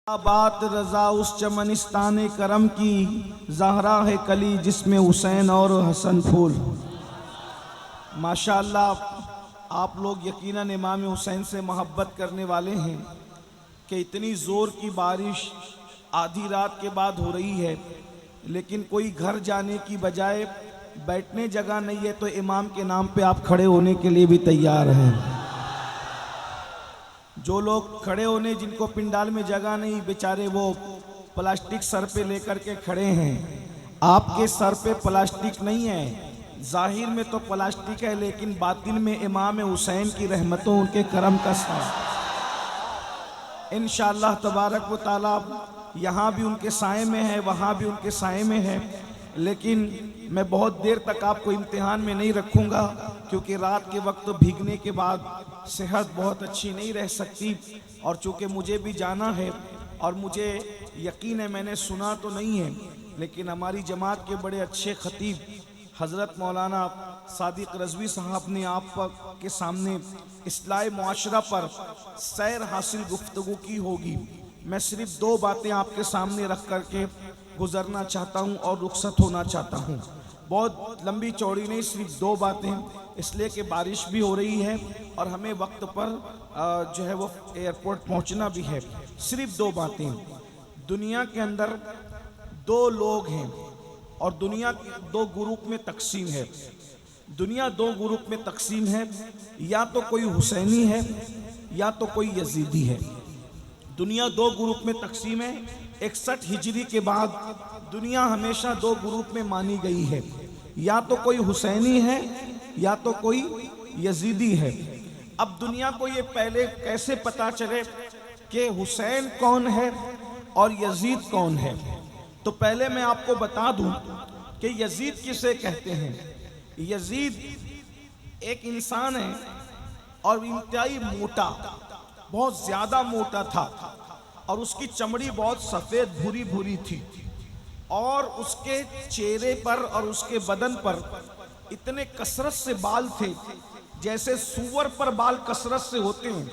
बात रजा उस चमनिस्तान करम की, ज़हरा है कली जिसमें हुसैन और हसन फूल। माशाअल्लाह, आप लोग यकीनन इमाम हुसैन से मोहब्बत करने वाले हैं कि इतनी ज़ोर की बारिश आधी रात के बाद हो रही है, लेकिन कोई घर जाने की बजाय बैठने जगह नहीं है तो इमाम के नाम पे आप खड़े होने के लिए भी तैयार हैं। जो लोग खड़े होने, जिनको पिंडाल में जगह नहीं, बेचारे वो प्लास्टिक सर पे लेकर के खड़े हैं। आपके सर पे प्लास्टिक नहीं है, जाहिर में तो प्लास्टिक है, लेकिन बातिन में इमाम हुसैन की रहमतों, उनके करम का साया। इंशाअल्लाह तबारक व तआला यहाँ भी उनके साए में है, वहाँ भी उनके साए में है। लेकिन मैं बहुत देर तक आपको इम्तिहान में नहीं रखूँगा, क्योंकि रात के वक्त भीगने के बाद सेहत बहुत अच्छी नहीं रह सकती, और चूँकि मुझे भी जाना है और मुझे यकीन है, मैंने सुना तो नहीं है, लेकिन हमारी जमात के बड़े अच्छे खतीब हज़रत मौलाना सादिक रज़वी साहब ने आप के सामने इस्लाह मुआशरा पर सैर हासिल गुफ्तगू की होगी। मैं सिर्फ दो बातें आपके सामने रख करके गुजरना चाहता हूं और रुखसत होना चाहता हूं। बहुत लंबी चौड़ी नहीं, सिर्फ दो बातें, इसलिए कि बारिश भी हो रही है और हमें वक्त पर जो है वो एयरपोर्ट पहुंचना भी है। सिर्फ दो बातें। दुनिया के अंदर दो लोग हैं और दुनिया दो ग्रुप में तकसीम है। दुनिया दो ग्रुप में तकसीम है, या तो कोई हुसैनी है या तो कोई यजीदी है। दुनिया दो ग्रुप में तकसीम है। 61 हिजरी के बाद दुनिया हमेशा दो ग्रुप में मानी गई है, या तो कोई हुसैनी है या तो कोई यजीदी है। अब दुनिया को ये पहले कैसे पता चले कि हुसैन कौन है और यजीद कौन है? तो पहले मैं आपको बता दूं कि यजीद किसे कहते हैं। यजीद एक इंसान है और इंतहाई मोटा, बहुत ज्यादा मोटा था, और उसकी चमड़ी बहुत सफेद भूरी भूरी थी, और उसके चेहरे पर और उसके बदन पर इतने कसरत से बाल थे, जैसे सूअर पर बाल कसरत से होते हैं,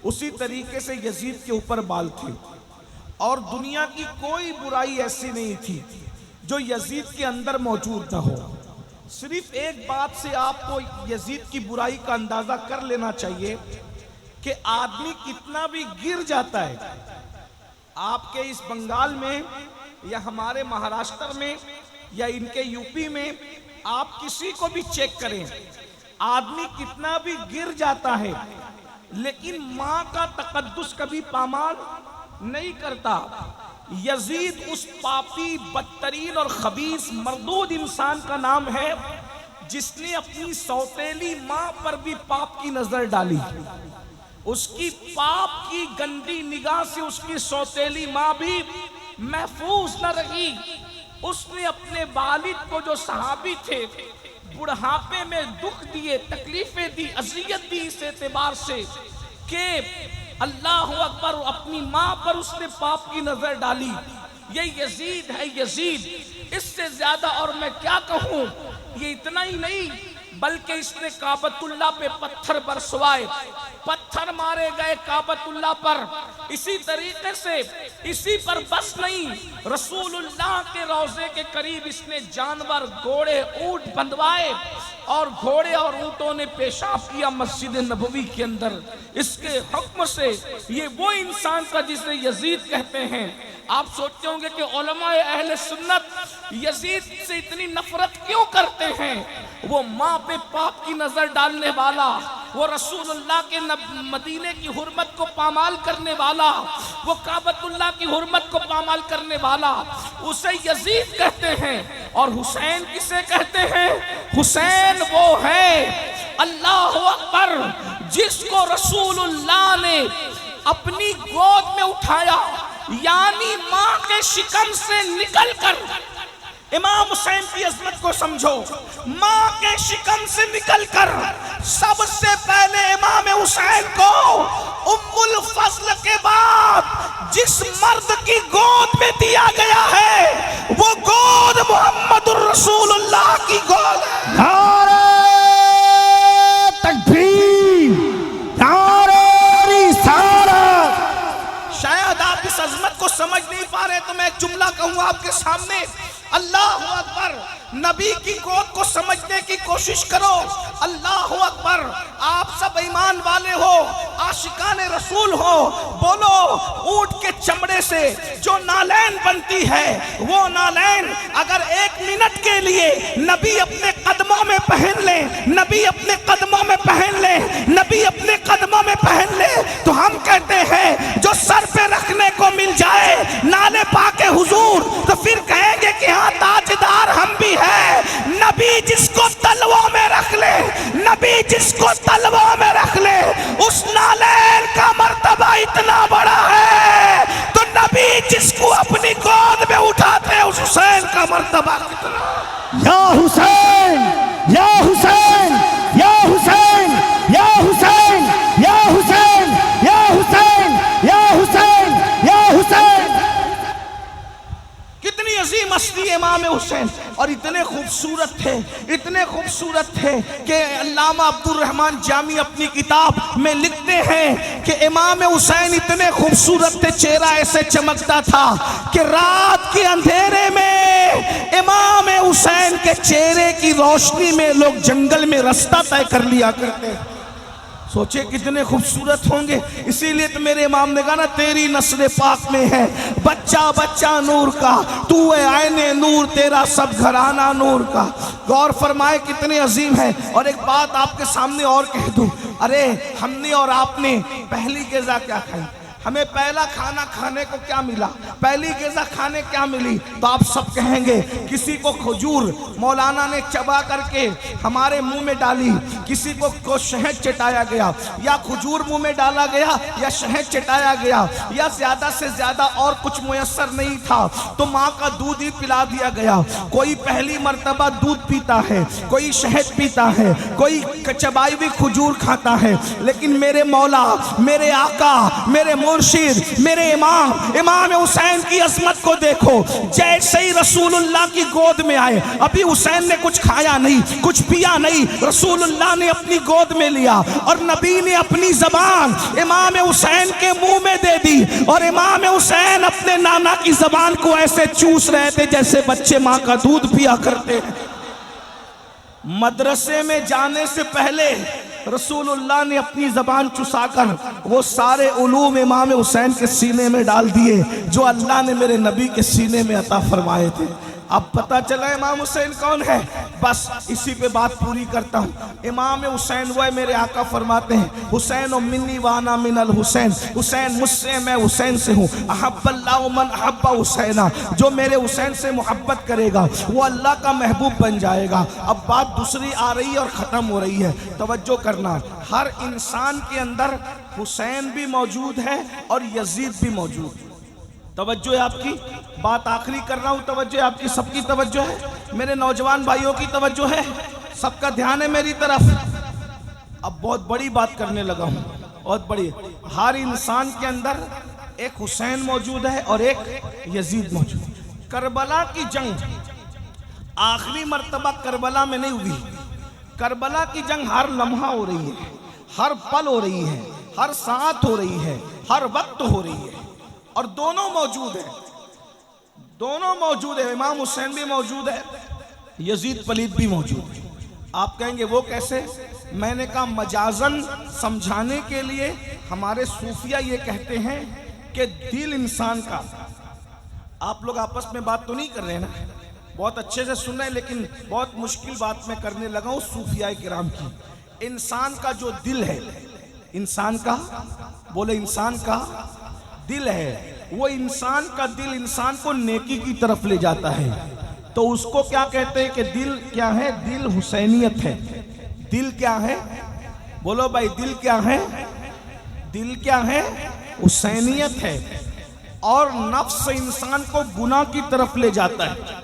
उसी तरीके से यजीद के ऊपर बाल थे। और दुनिया की कोई बुराई ऐसी नहीं थी जो यजीद के अंदर मौजूद न हो। सिर्फ एक बात से आपको यजीद की बुराई का अंदाजा कर लेना चाहिए कि आदमी कितना भी गिर जाता है। आपके इस बंगाल में या हमारे महाराष्ट्र में या इनके यूपी में आप किसी को भी चेक करें, आदमी कितना भी गिर जाता है, लेकिन माँ का तकद्दुस कभी पामाल नहीं करता। यजीद उस पापी, बदतरीन और खबीस मरदूद इंसान का नाम है जिसने अपनी सौतेली माँ पर भी पाप की नजर डाली। उसकी पाप की गंदी निगाह से उसकी सौतेली माँ भी महफूज न रही। उसने अपने वालिद को, जो सहाबी थे, बुढ़ापे में दुख दिए, तकलीफें दी, अजियत दी, इस एतबार से कि अल्लाह अकबर, अपनी माँ पर उसने पाप की नजर डाली। ये यजीद है, यजीद। इससे ज्यादा और मैं क्या कहूँ। ये इतना ही नहीं, बल्कि इसने काबतुल्लाह पे पत्थर बरसवाए, पत्थर मारे गए काबतुल्लाह पर। इसी तरीके से इसी पर बस नहीं, रसूलुल्लाह के रोजे के करीब इसने जानवर, घोड़े, ऊंट बंधवाए, और घोड़े और ऊंटों ने पेशाब किया मस्जिद नबवी के अंदर। इसके हुक्म से ये वो इंसान था जिसे यजीद कहते हैं। आप सोचते होंगे कि उलमाए अहले सुन्नत यजीद से इतनी नफरत क्यों करते हैं। वो माँ पे पाप की नजर डालने वाला, वो रसूलुल्लाह के मदीने की हुर्मत को पामाल करने वाला, वो काबतुल्लाह की हुर्मत को पामाल करने वाला, उसे यजीद कहते हैं। और हुसैन किसे कहते हैं? हुसैन वो है, अल्लाह अकबर, जिसको रसूलुल्लाह ने अपनी गोद में उठाया, यानी माँ के शिकम से निकलकर। इमाम हुसैन की अजमत को समझो। माँ के शिकम से निकलकर सबसे पहले इमाम हुसैन को उम्मुल फज़ल के बाद जिस मर्द की गोद में दिया गया है, वो गोद मोहम्मदुर रसूलुल्लाह की गोद। नारे तकबीर, नारे रिसालत। शायद आप इस अजमत अजमत को समझ नहीं पा रहे तो मैं एक जुमला कहूंगा आपके सामने, अल्लाह अकबर। नबी की गोद को समझने की कोशिश करो। अल्लाह अकबर। आप सब ईमान वाले हो, आशिकाने रसूल हो, बोलो ऊंट के चमड़े से जो नालैन बनती है, वो नालैन अगर 1 मिनट के लिए नबी अपने कदमों में पहन ले, नबी अपने कदमों में पहन ले, नबी अपने कदमों में पहन ले, तो हम कहते हैं जो सर पे रखने को मिल जाए नाले पाके हुजूर, तो फिर कहेंगे कि हाँ ताजदार हम भी है। नबी जिसको तलवों में रख ले, नबी जिसको तलवों में रख ले, उस नालैन का मर्तबा इतना बड़ा है, तो नबी जिसको अपनी गोद में उठाते हैं उस हुसैन का मर्तबा कितना। या हुसैन, या हुसैन, या हुसैन, या हुसैन, या हुसैन, या हुसैन, या हुसैन, या हुसैन। कितनी अजीम हस्ती इमाम हुसैन, और इतने खूबसूरत थे, इतने खूबसूरत थे कि अल्लामा अब्दुल रहमान जामी अपनी किताब में लिखते हैं कि इमाम हुसैन इतने खूबसूरत थे, चेहरा ऐसे चमकता था कि रात के अंधेरे में इमाम हुसैन के चेहरे की रोशनी में लोग जंगल में रास्ता तय कर लिया करते। सोचे कितने खूबसूरत होंगे। इसीलिए तो मेरे इमाम ने कहा ना, तेरी नस्ल पाक में है बच्चा बच्चा नूर का, तू है आईने नूर, तेरा सब घराना नूर का। गौर फरमाए कितने अजीम है। और एक बात आपके सामने और कह दूं, अरे हमने और आपने पहली ग़िज़ा क्या खाई, हमें पहला खाना खाने को क्या मिला, पहली ग़िज़ा खाने क्या मिली, तो आप सब कहेंगे किसी को खजूर मौलाना ने चबा करके हमारे मुंह में डाली, किसी को शहद चटाया गया, या खजूर मुंह में डाला गया, या शहद चटाया गया, या ज्यादा से ज्यादा और कुछ मुयस्सर नहीं था तो माँ का दूध ही पिला दिया गया। कोई पहली मर्तबा दूध पीता है, कोई शहद पीता है, कोई चबाई हुई खजूर खाता है, लेकिन मेरे मौला, मेरे आका, मेरे मुर्शिद, मेरे इमाम हुसैन की अजमत को देखो। जैसे ही रसूलुल्लाह की गोद में आए, अभी हुसैन ने कुछ खाया नहीं, कुछ पिया नहीं, रसूलुल्लाह ने अपनी गोद में लिया और नबी ने अपनी जबान इमाम हुसैन के मुंह में दे दी, और इमाम हुसैन अपने नाना की जबान को ऐसे चूस रहे थे जैसे बच्चे माँ का दूध पिया करते। मदरसे में जाने से पहले रसूलुल्लाह ने अपनी जबान चुसाकर वो सारे उलूम इमाम हुसैन के सीने में डाल दिए जो अल्लाह ने मेरे नबी के सीने में अता फरमाए थे। अब पता चला इमाम हुसैन कौन है, बस इसी पे बात पूरी करता हूँ। इमाम हुसैन वो है, मेरे आका फरमाते हैं हुसैन और मिन्नी वाना मिनल हुसैन, हुसैन मुझसे, मैं हुसैन से हूँ। अहब्बल्लाहु मन अहब्बा हुसैना, जो मेरे हुसैन से मोहब्बत करेगा वो अल्लाह का महबूब बन जाएगा। अब बात दूसरी आ रही है और ख़त्म हो रही है, तवज्जो करना। हर इंसान के अंदर हुसैन भी मौजूद है और यजीद भी मौजूद है। तवज्जो है आपकी, बात आखिरी कर रहा हूँ, तवज्जो है आपकी, सबकी तवज्जो है, मेरे नौजवान भाइयों की तवज्जो है, सबका ध्यान है मेरी तरफ। अब बहुत बड़ी बात करने लगा हूँ, बहुत बड़ी। हर इंसान के अंदर एक हुसैन मौजूद है और एक यजीद मौजूद है। करबला की जंग आखिरी मर्तबा करबला में नहीं हुई, करबला की जंग हर लम्हा हो रही है, हर पल हो रही है, हर साथ हो रही है, हर वक्त हो रही है, और दोनों मौजूद है, दोनों मौजूद है। इमाम हुसैन भी मौजूद है, यजीद पलीद भी मौजूद है। आप कहेंगे वो कैसे? मैंने कहा मजाजन समझाने के लिए हमारे सूफिया ये कहते हैं कि दिल इंसान का, आप लोग आपस में बात तो नहीं कर रहे हैं ना, बहुत अच्छे से सुन रहे हैं, लेकिन बहुत मुश्किल बात मैं करने लगा हूँ सूफिया किराम की। इंसान का जो दिल है, इंसान का, बोले इंसान का दिल है, वो इंसान का दिल इंसान को नेकी की तरफ ले जाता है। तो उसको क्या कहते हैं कि दिल क्या है? दिल हुसैनियत है। दिल क्या है? बोलो भाई, दिल क्या है? दिल क्या है? हुसैनियत है। और नफ्स इंसान को गुनाह की तरफ ले जाता है।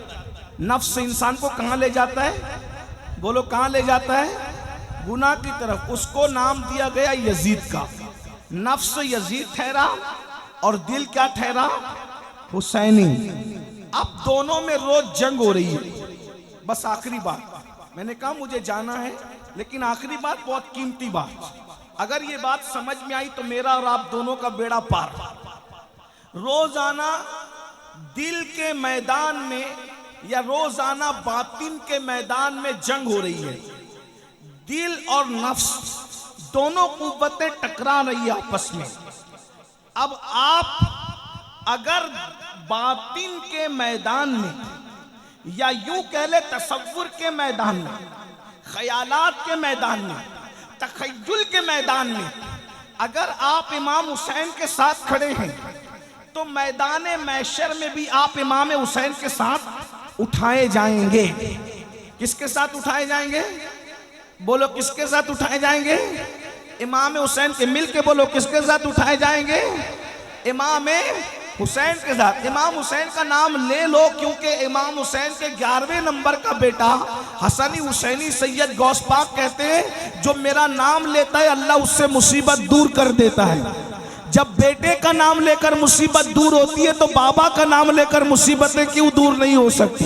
नफ्स इंसान को कहाँ ले जाता है? बोलो कहाँ ले जाता है? गुनाह की तरफ। उसको नाम दिया गया यजीद का। नफ्स यजीद ठहरा और दिल क्या ठहरा? हुसैनी। अब दोनों में रोज जंग हो रही है। बस आखिरी बात, मैंने कहा मुझे जाना है, लेकिन आखिरी बात बहुत कीमती बात, अगर ये बात समझ में आई तो मेरा और आप दोनों का बेड़ा पार। रोजाना दिल के मैदान में या रोजाना बातिन के मैदान में जंग हो रही है। दिल और नफ्स दोनों कुव्वतें टकरा रही है आपस में। अब आप अगर बातिन के मैदान में या यूं कह ले तसव्वुर के मैदान में, ख्यालात के मैदान में, तखय्युल के मैदान में अगर आप इमाम हुसैन के साथ खड़े हैं तो मैदान महशर में भी आप इमाम हुसैन के साथ उठाए जाएंगे। किसके साथ उठाए जाएंगे? बोलो किसके साथ उठाए जाएंगे? इमाम हुसैन के। मिल के बोलो किसके साथ उठाए जाएंगे? इमाम हुसैन के साथ। इमाम हुसैन का नाम ले लो क्योंकि इमाम हुसैन के 11वें नंबर का बेटा हसनी हुसैनी सैयद गौस पाक कहते हैं जो मेरा नाम लेता है अल्लाह उससे मुसीबत दूर कर देता है। जब बेटे का नाम लेकर मुसीबत दूर होती है तो बाबा का नाम लेकर मुसीबतें क्यों दूर नहीं हो सकती?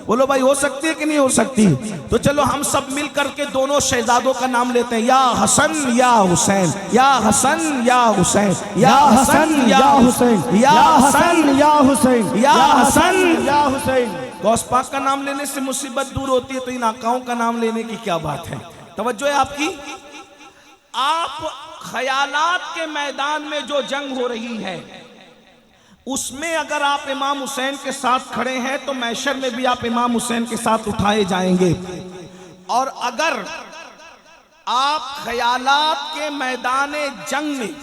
बोलो भाई हो सकती है कि नहीं हो सकती? तो चलो हम सब मिल करके दोनों शहजादों का नाम लेते हैं। या हसन या हुसैन, या हसन या हुसैन, या हसन या हुसैन, या हसन या हुसैन, या हसन या हुसैन। गौस पाक का नाम लेने से मुसीबत दूर होती है तो इन आकाओं का नाम लेने की क्या बात है? तवज्जो है आपकी। आप ख्यालात के मैदान में जो जंग हो रही है उसमें अगर आप इमाम हुसैन के साथ खड़े हैं तो महशर में भी आप इमाम हुसैन के साथ उठाए जाएंगे। और अगर आप ख्यालात के मैदान जंग में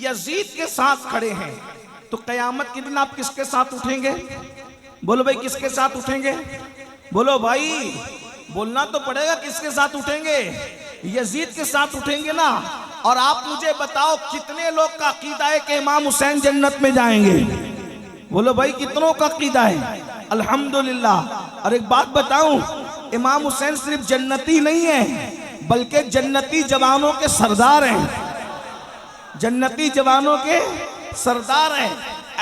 यजीद के साथ खड़े हैं तो कयामत के दिन आप किसके साथ उठेंगे? बोलो भाई किसके साथ उठेंगे? बोलो भाई, बोलना तो पड़ेगा किसके साथ उठेंगे? यजीद के साथ उठेंगे ना। और आप मुझे बताओ कितने लोग का अकीदा है कि इमाम हुसैन जन्नत में जाएंगे? बोलो भाई कितनों का अकीदा है? अल्हम्दुलिल्लाह। और एक बात बताऊं, इमाम हुसैन सिर्फ जन्नती नहीं है बल्कि जन्नती जवानों के सरदार हैं। जन्नती जवानों के सरदार हैं।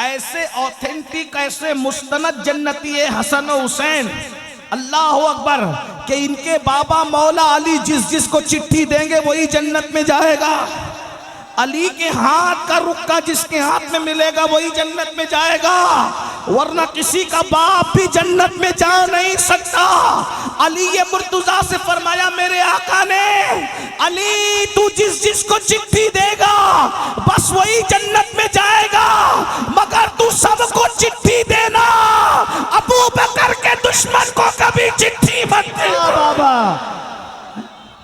ऐसे ऑथेंटिक, ऐसे मुस्तनद जन्नती है हसन और हुसैन, अल्लाह अकबर, कि इनके बाबा मौला अली जिस जिस को चिट्ठी देंगे वही जन्नत में जाएगा। अली के हाथ का रुक्का जिसके हाथ में मिलेगा वही जन्नत में जाएगा, वरना किसी का बाप भी जन्नत में जा नहीं सकता। अली ये मुर्तजा से फरमाया मेरे आका ने, अली तू जिस जिस को चिट्ठी देगा बस वही जन्नत में जाएगा, मगर तू सबको चिट्ठी देना, अबू बकर के दुश्मन को कभी चिट्ठी मत देना। बाबा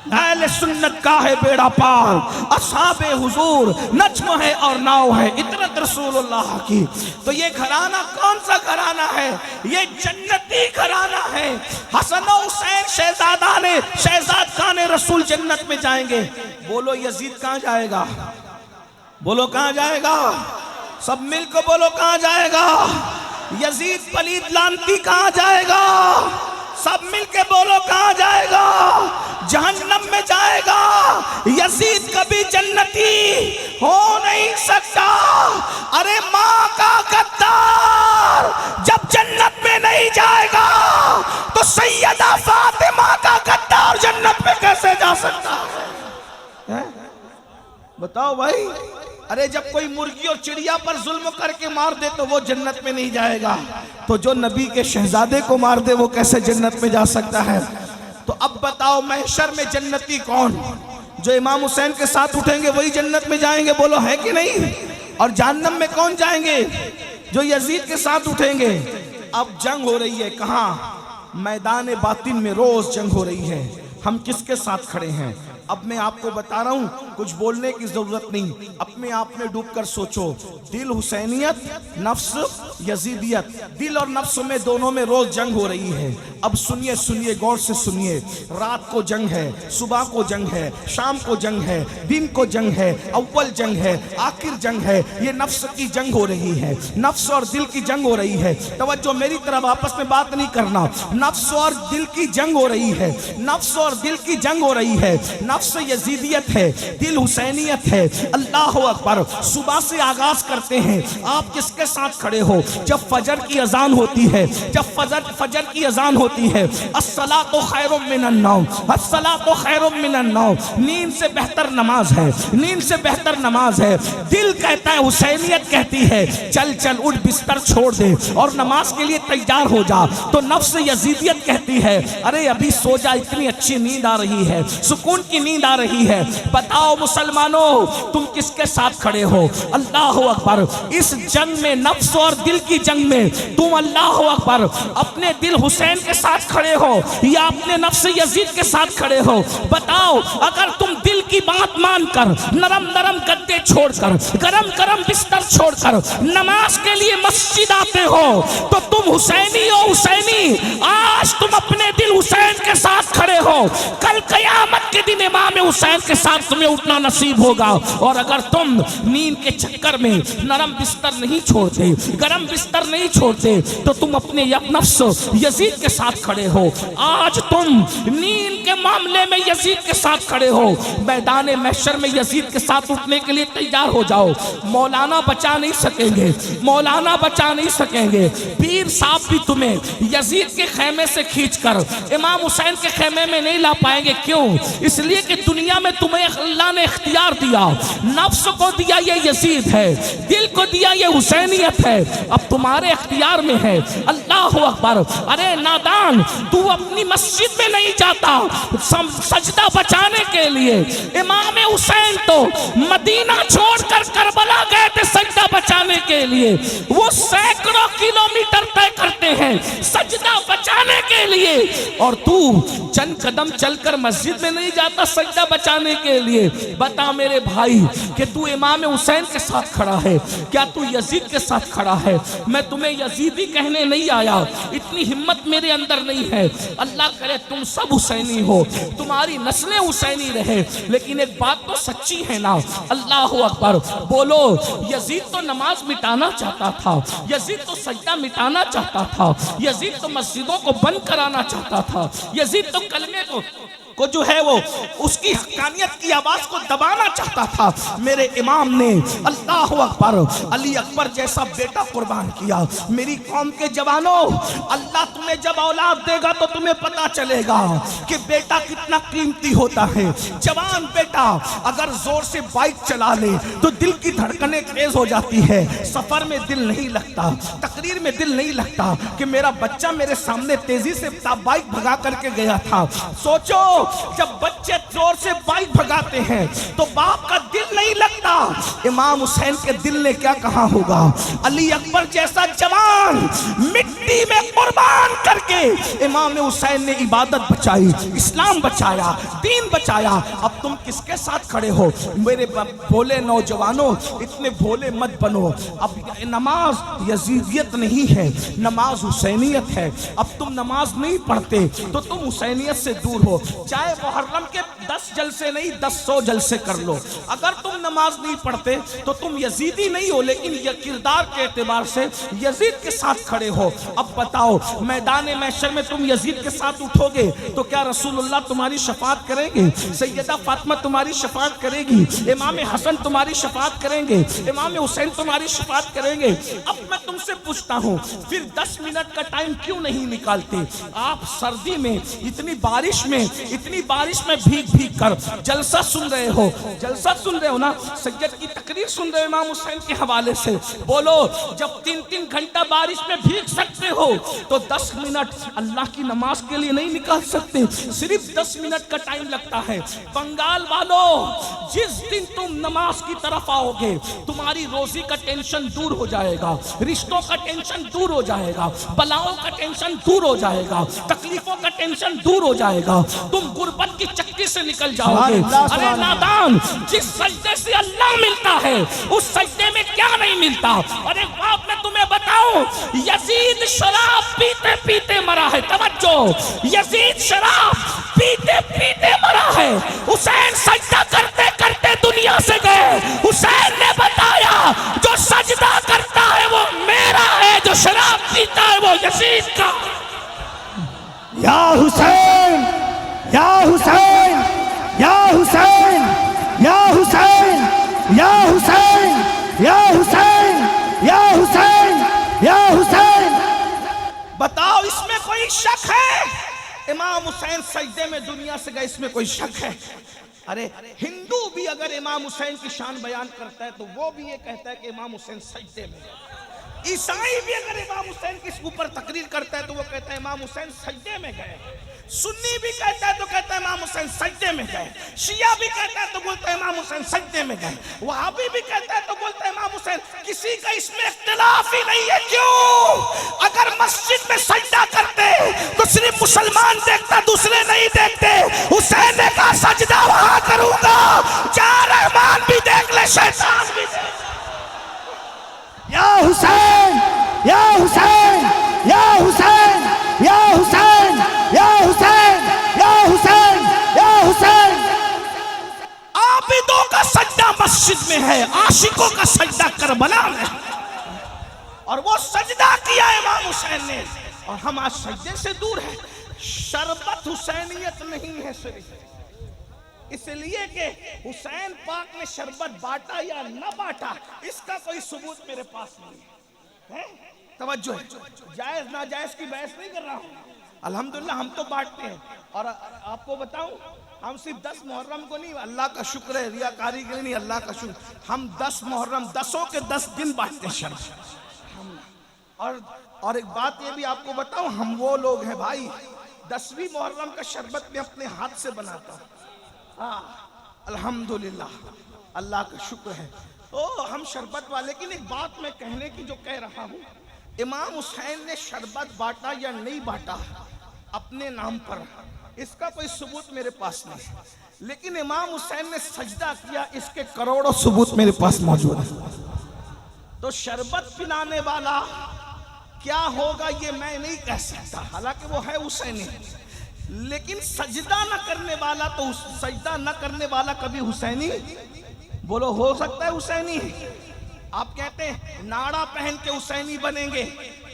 अहले सुन्नत का है बेड़ा पार, असहाबे हुजूर नज्म है और नाव है, इतरत रसूलुल्लाह की। तो ये घराना कौन सा घराना है? ये जन्नती घराना है। हसन और हुसैन शहजाद खाने रसूल जन्नत में जाएंगे। बोलो यजीद कहाँ जाएगा? बोलो कहाँ जाएगा? सब मिलकर बोलो कहाँ जाएगा? यजीद पलीद लानती कहाँ जाएगा? सब मिलके बोलो कहाँ जाएगा? जहन्नम में जाएगा। यजीद कभी जन्नती हो नहीं सकता। अरे माँ का गद्दार जब जन्नत में नहीं जाएगा तो सैयदा फातिमा का गद्दार जन्नत में कैसे जा सकता है? बताओ भाई। अरे जब कोई मुर्गी और चिड़िया पर जुल्म करके मार दे तो वो जन्नत में नहीं जाएगा, तो जो नबी के शहजादे को मार दे वो कैसे जन्नत में जा सकता है? तो अब बताओ महशर में जन्नती कौन? जो इमाम हुसैन के साथ उठेंगे वही जन्नत में जाएंगे। बोलो है कि नहीं? और जहन्नम में कौन जाएंगे? जो यजीद के साथ उठेंगे। अब जंग हो रही है कहाँ? मैदान बातिन में रोज जंग हो रही है। हम किसके साथ खड़े हैं? अब मैं आपको बता रहा हूं, कुछ बोलने की जरूरत नहीं, अपने आप में डूबकर सोचो। दिल हुसैनियत, नफ्स यजीदियत, दिल और नफ्स में दोनों में रोज जंग हो रही है। अब सुनिए सुनिए, गौर से सुनिए। रात को जंग है, सुबह को जंग है, शाम को जंग है, दिन को जंग है, अव्वल जंग है, आखिर जंग है। ये नफ्स की जंग हो रही है, नफ्स और दिल की जंग हो रही है। तवज्जो मेरी तरफ, आपस में बात नहीं करना। नफ्स और दिल की जंग हो रही है, नफ्स और दिल की जंग हो रही है। नफ्स यजीदियत है, दिल दिल हुसैनियत है। अल्लाह अकबर। सुबह से आगाज करते हैं, आप किसके साथ खड़े हो? जब फजर की अजान होती है, जब फजर की अजान होती है, अस्सलातु खैरुम मिनन नौम, अस्सलातु खैरुम मिनन नौम, नींद से बेहतर नमाज है, नींद से बेहतर नमाज है। दिल कहता है, हुसैनियत कहती है, चल चल उठ, बिस्तर छोड़ दे और नमाज के लिए तैयार हो जा। तो नफ्स यजीदियत कहती है, अरे अभी सो जा, इतनी अच्छी नींद आ रही है, सुकून की नींद आ रही है। बताओ मुसलमानों, तुम किसके साथ खड़े हो? अल्लाह अकबर। इस जंग में, नफ्स और दिल की जंग में, तुम अल्लाह अकबर अपने दिल हुसैन के साथ खड़े हो या अपने नफ्स यजीद के साथ खड़े हो? बताओ, अगर तुम दिल की बात मानकर नरम नरम गद्दे छोड़कर, गरम गरम बिस्तर छोड़कर नमाज के लिए मस्जिद आते हो, तो तुम हुसैनी हो। हुसैनी, आज तुम अपने दिल हुसैन के साथ खड़े हो, कल कयामत के दिन इमाम हुसैन के साथ तुम्हें उठना नसीब होगा। और अगर तुम नींद के चक्कर में नरम बिस्तर नहीं छोड़ते, गरम बिस्तर नहीं छोड़ते, तो तुम अपने नफ्स यजीद के साथ खड़े हो। आज तुम नींद के मामले में यजीद के साथ खड़े हो, मैदान महशर में यजीद के साथ उठने के लिए तैयार हो जाओ। मौलाना बचा नहीं सकेंगे, मौलाना बचा नहीं सकेंगे, पीर साहब भी तुम्हें यजीद के खेमे से खींचकर इमाम हुसैन के खेमे में नहीं ला पाएंगे। क्यों? इसलिए कि दुनिया में तुम्हें अल्लाह ने इख्तियार दिया, नफ्स को दिया ये यजीद है, दिल को दिया ये हुसैनियत है, अब तुम्हारे इख्तियार में है। अल्लाह अकबर। अरे नादान, तू अपनी मस्जिद में नहीं जाता सजदा बचाने के लिए। इमाम हुसैन तो मदीना छोड़कर करबला गए थे सजदा बचाने के लिए। वो सैकड़ों किलोमीटर तय करते हैं सजदा बचाने के लिए, और तू चंद कदम चलकर मस्जिद में नहीं जाता सजदा बचाने के लिए। बता मेरे भाई कि तू इमाम हुसैन के साथ खड़ा है, क्या तू यजीद के साथ खड़ा है? मैं तुम्हें यजीदी कहने नहीं आया, इतनी हिम्मत मेरे अंदर नहीं है। अल्लाह करे तुम सब हुसैनी हो, तुम्हारी नस्लें हुसैनी रहे, लेकिन एक बात तो सच्ची है ना। अल्लाह अकबर। बोलो, यजीद तो नमाज मिटाना चाहता था, यजीद तो सजदा मिटाना चाहता था, यजीद तो मस्जिदों को बंद कराना चाहता था, यजीद तो कलमे को जो है वो उसकी हक्कानियत की आवाज को दबाना चाहता था। मेरे इमाम ने अल्लाह अकबर अली अकबर जैसा बेटा कुर्बान किया। मेरी कौम के जवानों, अल्लाह तुम्हें जब औलाद देगा तो तुम्हें पता चलेगा कि बेटा कितना कीमती होता है। जवान बेटा अगर जोर से बाइक चला ले तो दिल की धड़कनें तेज हो जाती है, सफर में दिल नहीं लगता, तकरीर में दिल नहीं लगता कि मेरा बच्चा मेरे सामने तेजी से बाइक भगा करके गया था। सोचो, जब बच्चे जोर से बाइक भगाते हैं तो बाप का दिल नहीं लगता। इमाम हुसैन के दिल ने क्या कहा होगा? अली अकबर जैसा जवान मिट्टी में कुर्बान करके इमाम हुसैन ने इबादत बचाई, इस्लाम बचाया, दीन बचाया। अब तुम किसके साथ खड़े हो? मेरे भोले नौजवानों, इतने भोले मत बनो। अब नमाज यजीदियत नहीं है, नमाज हुसैनियत है। अब तुम नमाज नहीं पढ़ते तो तुम हुसैनियत से दूर हो। चाहे मुहर्रम के 10 जलसे नहीं 10 जलसे कर लो, अगर तुम नमाज नहीं पढ़ते तो तुम यजीदी नहीं हो, लेकिन ये किरदार के एतबार से यजीद के साथ खड़े हो। अब बताओ, मैदान महशर में तुम यजीद के साथ उठोगे तो क्या रसूलुल्लाह तुम्हारी शफाअत करेंगे? सैयदा फातिमा तुम्हारी शफाअत करेगी? इमाम हसन तुम्हारी शफाअत करेंगे? इमाम हुसैन तुम्हारी शफाअत करेंगे? अब मैं तुमसे पूछता हूँ, फिर 10 मिनट का टाइम क्यों नहीं निकालते? आप सर्दी में, इतनी बारिश में भीग भीग कर जलसा सुन रहे हो, जलसा सुन रहे हो ना, सज्जद की तकरीर सुन रहे हो इमाम हुसैन के हवाले से। बोलो, जब 3-3 घंटा बारिश में भीग सकते हो तो 10 मिनट अल्लाह की नमाज के लिए नहीं निकाल सकते? सिर्फ 10 मिनट का टाइम लगता है। बंगाल वालों, जिस दिन तुम नमाज की तरफ आओगे तुम्हारी रोजी का टेंशन दूर हो जाएगा, रिश्तों का टेंशन दूर हो जाएगा, बलाओं का टेंशन दूर हो जाएगा, तकलीफों का टेंशन दूर हो जाएगा, तुम गुर्बत की चक्की से निकल जाओगे। अरे नादान, जिस सजदे से अल्लाह मिलता है उस सजदे में क्या नहीं मिलता? और एक बात मैं तुम्हें बताऊं, यजीद शराब पीते पीते मरा है। तवज्जो, यजीद शराब पीते पीते मरा है। हुसैन सजदा करते करते दुनिया से गए। हुसैन ने बताया, जो सजदा करता है वो मेरा है, जो शराब पीता है वो यजीद का। या हुसैन, या हुसैन, या हुसैन, या हुसैन। इमाम हुसैन सजदे में दुनिया से गए, इसमें कोई शक है? अरे हिंदू भी अगर इमाम हुसैन की शान बयान करता है तो वो भी ये कहता है कि इमाम हुसैन सजदे में गए। ईसाई भी अगर इमाम हुसैन के ऊपर तकरीर करता है तो वो कहता है इमाम हुसैन सजदे में गए। सुन्नी भी कहता है तो कहता है इमाम हुसैन सजदे में गए। शिया भी कहता है तो बोलता है इमाम हुसैन सजदे में गए। वहाबी भी कहता है तो बोलता है इमाम हुसैन। किसी का इसमें इख्तिलाफ ही नहीं है। क्यों? अगर मस्जिद में सजदा करते तो सिर्फ मुसलमान देखता, दूसरे नहीं देखते। हुसैन ने कहा सजदा वहां करूंगा जहां रहमान भी देख ले, शैतान भी देख ले। या हुसैन, या हुसैन, या हुसैन, या हुसैन, या हुसैन, या हुसैन, या हुसैन। आबिदों का सजदा मस्जिद में है, आशिकों का सजदा करबला में है। और वो सजदा किया इमाम हुसैन ने, और हम आज सजदे से दूर है। शरबत हुसैनियत नहीं है सिर्फ इसलिए कि हुसैन पाक ने शरबत बांटा या न बांटा, इसका कोई सबूत मेरे पास नहीं है। तवज्जो है, जायज नाजायज की बहस नहीं कर रहा हूँ। अल्हम्दुलिल्लाह हम तो बांटते हैं। और आपको बताऊं, हम सिर्फ 10 मुहर्रम को नहीं, अल्लाह का शुक्र है, रियाकारी के लिए नहीं, अल्लाह का शुक्र, हम 10 मुहर्रम 10 के 10 दिन बांटते हैं शरबत। और एक बात ये भी आपको बताऊं, हम वो लोग हैं भाई, 10वीं मुहर्रम का शरबत में अपने हाथ से बनाता हूँ। अल्हम्दुलिल्लाह, अल्लाह का शुक्र है। तो हम शरबत वाले, लेकिन एक बात मैं कहने की जो कह रहा हूँ, इमाम हुसैन ने शरबत बांटा या नहीं बांटा अपने नाम पर, इसका कोई सबूत मेरे पास नहीं है। लेकिन इमाम हुसैन ने सजदा किया, इसके करोड़ों सबूत मेरे पास मौजूद है। तो शरबत पिलाने वाला क्या होगा ये मैं नहीं कह सकता, हालांकि वो है हुसैनी। लेकिन सजदा न करने वाला, तो सजदा न करने वाला कभी हुसैनी, बोलो हो सकता है हुसैनी? आप कहते हैं नाड़ा पहन के हुसैनी बनेंगे,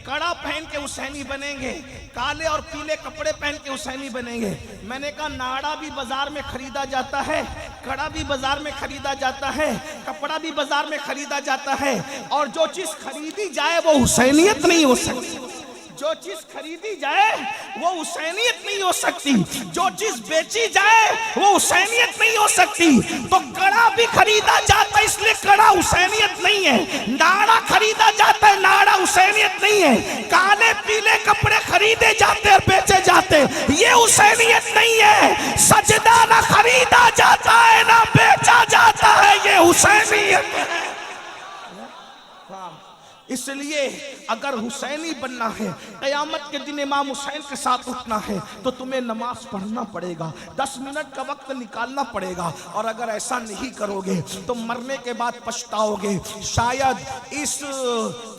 कड़ा पहन के हुसैनी बनेंगे, काले और पीले कपड़े पहन के हुसैनी बनेंगे। मैंने कहा नाड़ा भी बाजार में खरीदा जाता है, कड़ा भी बाजार में खरीदा जाता है, कपड़ा भी बाजार में खरीदा जाता है, और जो चीज खरीदी जाए वो हुसैनियत नहीं हो सकती। जो चीज खरीदी जाए वो हुसैनियत नहीं हो सकती। जो चीज बेची जाए वो हुसैनियत नहीं हो सकती। तो कड़ा भी खरीदा जाता है, इसलिए कड़ा हुसैनियत नहीं है। नाड़ा खरीदा जाता है, नाड़ा हुसैनियत नहीं है। काले पीले कपड़े खरीदे जाते और बेचे जाते, ये हुसैनियत नहीं है। सजदा ना खरीदा जाता है ना बेचा जाता है, ये हुसैनियत है। इसलिए अगर हुसैनी बनना है, क़यामत के दिन इमाम हुसैन के साथ उठना है, तो तुम्हें नमाज पढ़ना पड़ेगा, 10 मिनट का वक्त निकालना पड़ेगा। और अगर ऐसा नहीं करोगे तो मरने के बाद पछताओगे। शायद इस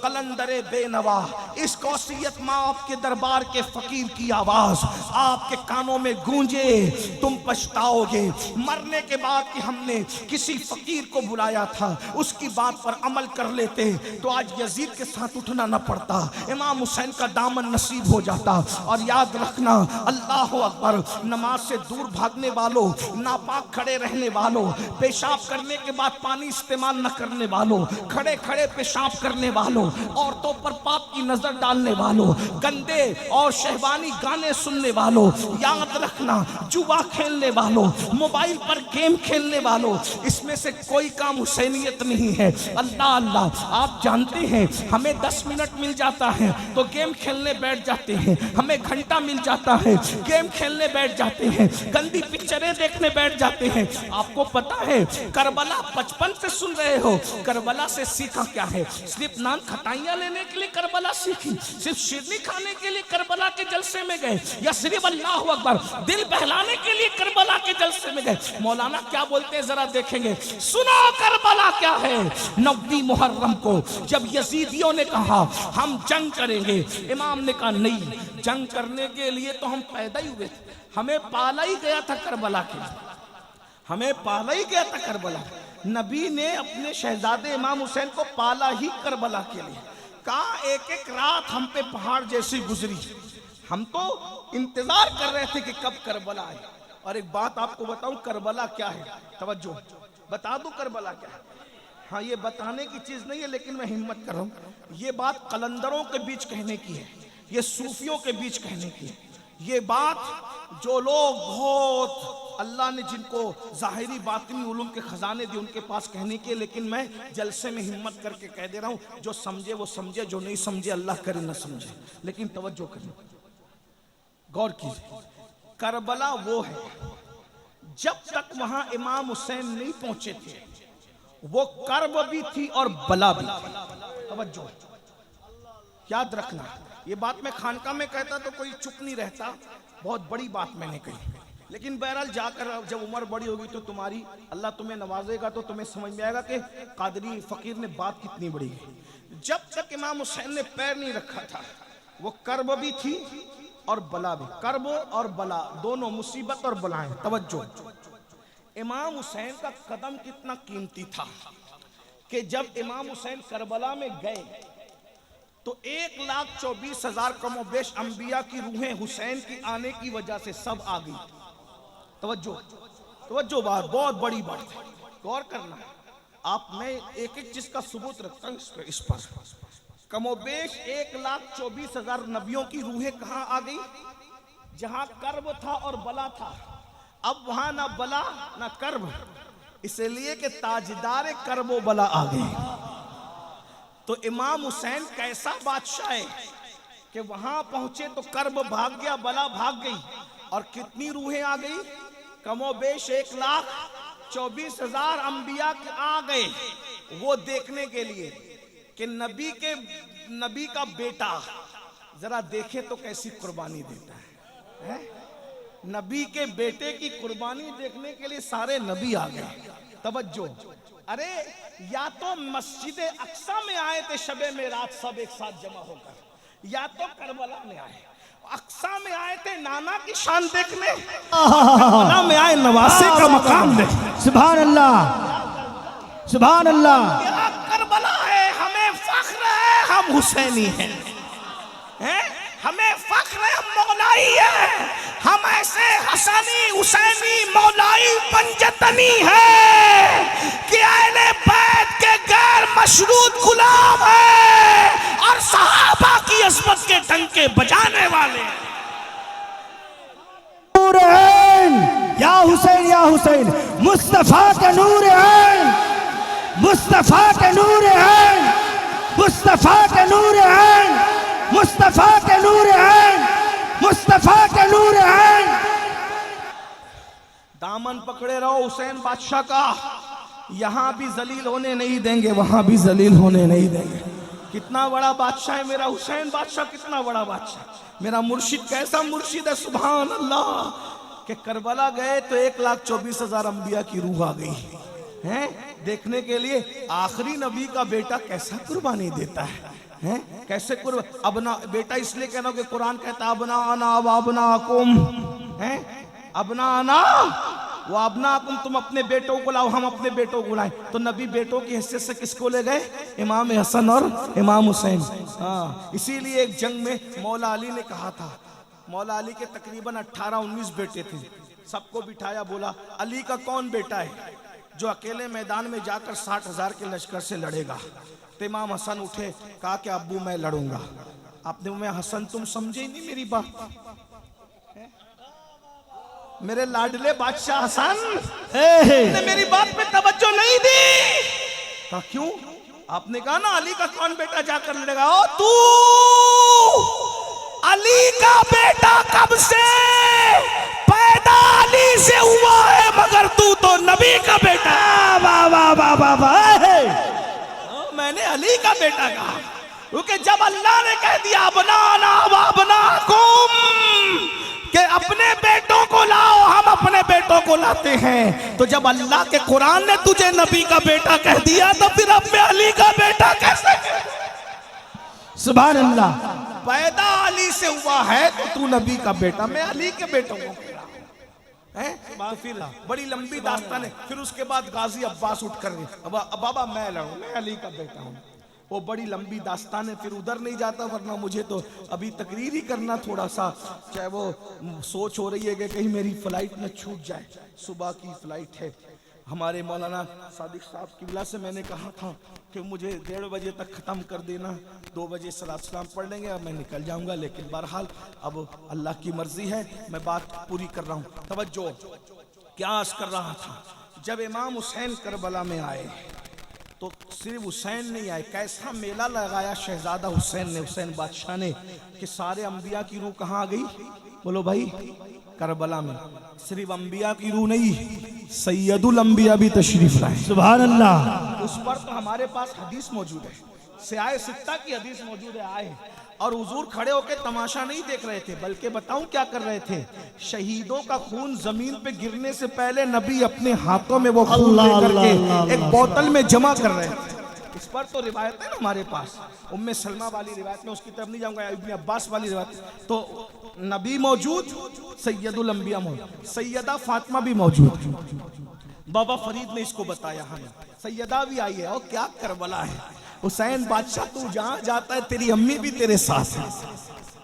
कलंदरे बेनवा, इस कौसियत माफ के दरबार के फकीर की आवाज आपके कानों में गूंजे, तुम पछताओगे। मरने के बाद कि हमने किसी फकीर को बुलाया था, उसकी बात पर अमल कर लेते तो आज यजीद के साथ उठना न पड़ता, इमाम हुसैन का दामन नसीब हो जाता। और याद रखना, अल्लाह अकबर, नमाज से दूर भागने वालों, नापाक खड़े रहने वालों, पेशाब करने के बाद पानी इस्तेमाल न करने वालों, खड़े खड़े पेशाब करने वालों, औरतों पर पाप की नजर डालने वालों, गंदे और शहवानी गाने सुनने वालों, याद रखना जुआ खेलने वालों, मोबाइल पर गेम खेलने वालों, इसमें से कोई काम हुसैनियत नहीं है। अल्लाह अल्लाह, आप जानते हैं हमें 10 मिनट मिल जाता है तो गेम खेलने बैठ जाते हैं, हमें घंटा मिल जाता है गेम खेलने बैठ जाते हैं, गंदी पिक्चरें देखने बैठ जाते हैं। आपको पता है करबला 55 से सुन रहे हो, करबला से सीखा क्या है? सिर्फ नान खटाइयां लेने के लिए करबला सीखी, सिर्फ शिरनी खाने के लिए करबला के जलसे में गए, या सिर्फ अल्लाह अकबर दिल बहलाने के लिए करबला के जलसे में गए? मौलाना क्या बोलते हैं जरा देखेंगे, सुनो करबला क्या है। 9वीं मुहर्रम को जब यजीदियों ने कहा हम जंग करेंगे, इमाम ने कहा नहीं, जंग करने के लिए तो हम पैदा ही हुए थे, हमें पाला ही गया था करबला के लिए, हमें पाला ही गया था करबला। नबी ने अपने शहजादे इमाम हुसैन को पाला ही करबला के लिए। कहा एक एक रात हम पे पहाड़ जैसी गुजरी, हम तो इंतजार कर रहे थे कि कब करबला आए। और एक बात आपको बताऊं, करबला क्या है, तवज्जो बता दूं करबला क्या है। हाँ, ये बताने की चीज नहीं है, लेकिन मैं हिम्मत कर रहा हूँ। ये बात कलंदरों के बीच कहने की है, ये सूफियों के बीच कहने की है। ये बात जो लोग बहुत अल्लाह ने जिनको ज़ाहिरी बातिनी उलूम के खजाने दिए उनके पास कहने के, लेकिन मैं जलसे में हिम्मत करके कह दे रहा हूँ, जो समझे वो समझे, जो नहीं समझे अल्लाह करे न समझे। लेकिन तवज्जो करें, गौर कीजिए, करबला वो है जब तक वहां इमाम हुसैन नहीं पहुंचे थे वो कर्ब भी थी और बला भी थी। तवज्जो याद रखना, ये बात मैं खानका में कहता तो कोई चुप नहीं रहता, बहुत बड़ी बात मैंने कही। लेकिन बहरहाल जाकर जब उम्र बड़ी होगी तो तुम्हारी अल्लाह तुम्हें नवाजेगा तो तुम्हें समझ में आएगा कि कादरी फकीर ने बात कितनी बड़ी है। जब तक इमाम हुसैन ने पैर नहीं रखा था वो कर्ब भी थी और बला भी। कर्ब और बला दोनों मुसीबत और बलाएं। तवज्जो, इमाम हुसैन का कदम कितना कीमती था कि जब इमाम हुसैन करबला में गए तो 1,24,000 कमोबेश अंबिया की रूहें हुसैन की आने की वजह से सब आ गई। तवज्जो बात बहुत बड़ी बात है, गौर करना। आप मैं एक एक चीज का सबूत रखता हूँ इस पर। कमोबेश 1,24,000 नबियों की रूहें कहाँ आ गई? जहां कर्ब था और बला था। अब वहां ना बला ना कर्ब, इसलिए कि ताजदार कर्ब बला आ गए। तो इमाम हुसैन कैसा बादशाह है कि वहां पहुंचे तो कर्ब भाग गया, बला भाग गई, और कितनी रूहें आ गई? कमोबेश 1,24,000 अंबिया आ गए वो देखने के लिए कि नबी का बेटा जरा देखे तो कैसी कुर्बानी देता है? नबी के बेटे की कुर्बानी देखने के लिए सारे नबी आ गए। तवज्जो, अरे या तो मस्जिद अक्सा में आए थे शबे मेराज सब एक साथ जमा होकर, या तो करबला में आए। अक्सा में आए थे नाना की शान देखने, करबला में आए नवासे का मकाम देखने। सुभान अल्लाह, सुभान अल्लाह। करबला है, हमें फख्र है हम हुसैनी हैं, हमें फख्र है हम मौलाई हैं, हम ऐसे हसनी हुसैनी मौलाई पंजतनी है कि अहले बैत के गैर मशरूत गुलाम है और सहाबा की अज़मत के डंके बजाने वाले। नूर ऐन या हुसैन, या हुसैन, मुस्तफा के नूर ऐन, मुस्तफा के नूर ऐन, मुस्तफा के नूर ऐन, मुस्तफा के नूर ऐन, मुस्तफा के नूर ऐन। दामन पकड़े रहो हुसैन बादशाह का, यहां भी जलील होने नहीं देंगे, वहां भी जलील होने नहीं देंगे। कितना बड़ा बादशाह है मेरा हुसैन बादशाह, कितना बड़ा बादशाह। मेरा मुर्शिद कैसा मुर्शिद है, सुभान अल्लाह। कि करबला गए तो 1,24,000 अंबिया की रूह आ गई हैं देखने के लिए आखिरी नबी का बेटा कैसा कुर्बानी देता है, हैं? कैसे अबना बेटा इसलिए कहना कि कुरान कहता अबना आना व अबना कुम, हैं? अबना आना वो अबना कुम, तुम अपने बेटों को लाओ हम अपने बेटों को लाए। तो नबी बेटों की हैसियत से किसको ले गए? इमाम हसन और इमाम हुसैन। हाँ, इसीलिए एक जंग में मौला अली ने कहा था, मौला अली के तकरीबन 18-19 बेटे थे, सबको बिठाया, बोला अली का कौन बेटा है जो अकेले मैदान में जाकर 60,000 के लश्कर से लड़ेगा? तो इमाम हसन उठे, कहा कि अब्बू मैं लड़ूंगा। आपने मैं हसन तुम समझे ही नहीं मेरी बात, मेरे लाडले बादशाह हसन ने मेरी बात पे तवज्जो नहीं दी। कहा क्यों? आपने कहा ना अली का कौन बेटा जाकर लड़ेगा। ओ तू अली का बेटा कब से पैदा अली से हुआ है, मगर तू तो नबी का बेटा। वाह वाह वाह वाह वाह। मैंने अली का बेटा कहा क्योंकि जब अल्लाह ने कह दिया बनाना व बनाकुम कि अपने बेटों को लाओ, हम अपने बेटों को लाते हैं, तो जब अल्लाह के कुरान ने तुझे नबी का बेटा कह दिया तो फिर अब मैं अली का बेटा कैसे? सुभान अल्लाह। पैदा अली से हुआ है तो तू नबी का बेटा, मैं अली के बेटों को कह रहा हूं। तो फिर बड़ी लंबी दास्तान है। फिर उसके बाद गाजी अब्बास उठ कर बाबा मैं लड़ूं, मैं अली का बेटा हूं। वो बड़ी लंबी दास्तान है, फिर उधर नहीं जाता, वरना मुझे तो अभी तकरीर ही करना थोड़ा सा, चाहे वो सोच हो रही है कि कहीं मेरी फ्लाइट न छूट जाए, सुबह की फ्लाइट है। हमारे मौलाना सादिक साहब किबला से मैंने कहा था कि मुझे 1:30 बजे तक ख़त्म कर देना, 2 बजे सलात सलाम पढ़ लेंगे और मैं निकल जाऊंगा। लेकिन बहरहाल अब अल्लाह की मर्जी है, मैं बात पूरी कर रहा हूँ। तवज्जो, क्या अर्ज कर रहा था, जब इमाम हुसैन करबला में आए तो सिर्फ हुसैन नहीं आए, कैसा मेला लगाया शहजादा हुसैन ने, हुसैन बादशाह ने, कि सारे अंबिया की रूह कहाँ आ गई? बोलो भाई, करबला में। सिर्फ अंबिया की रूह नहीं, सैयदुल अंबिया भी तशरीफ लाए। सुभान अल्लाह। उस पर तो हमारे पास हदीस मौजूद है, सियाए सित्ता की हदीस मौजूद है। आए और हुजूर खड़े होकर तमाशा नहीं देख रहे थे, बल्कि बताऊं क्या कर रहे थे? शहीदों का खून जमीन पे गिरने से पहले नबी अपने हाथों में वो खून लेकर के एक बोतल में जमा कर रहे थे। इस पर तो रिवायत है ना हमारे पास, उम्मे सलमा वाली रिवायत में, उसकी तरफ नहीं जाऊंगा, इब्ने अब्बास वाली रिवायत। तो नबी मौजूद, सैयदुल अंबिया मौजूद, सैयदा फातिमा भी मौजूद। बाबा फरीद ने इसको बताया हमें, सैयदा भी आई है। और क्या करबला है, हुसैन बादशाह तू जहां जाता है तेरी अम्मी भी तेरे साथ है।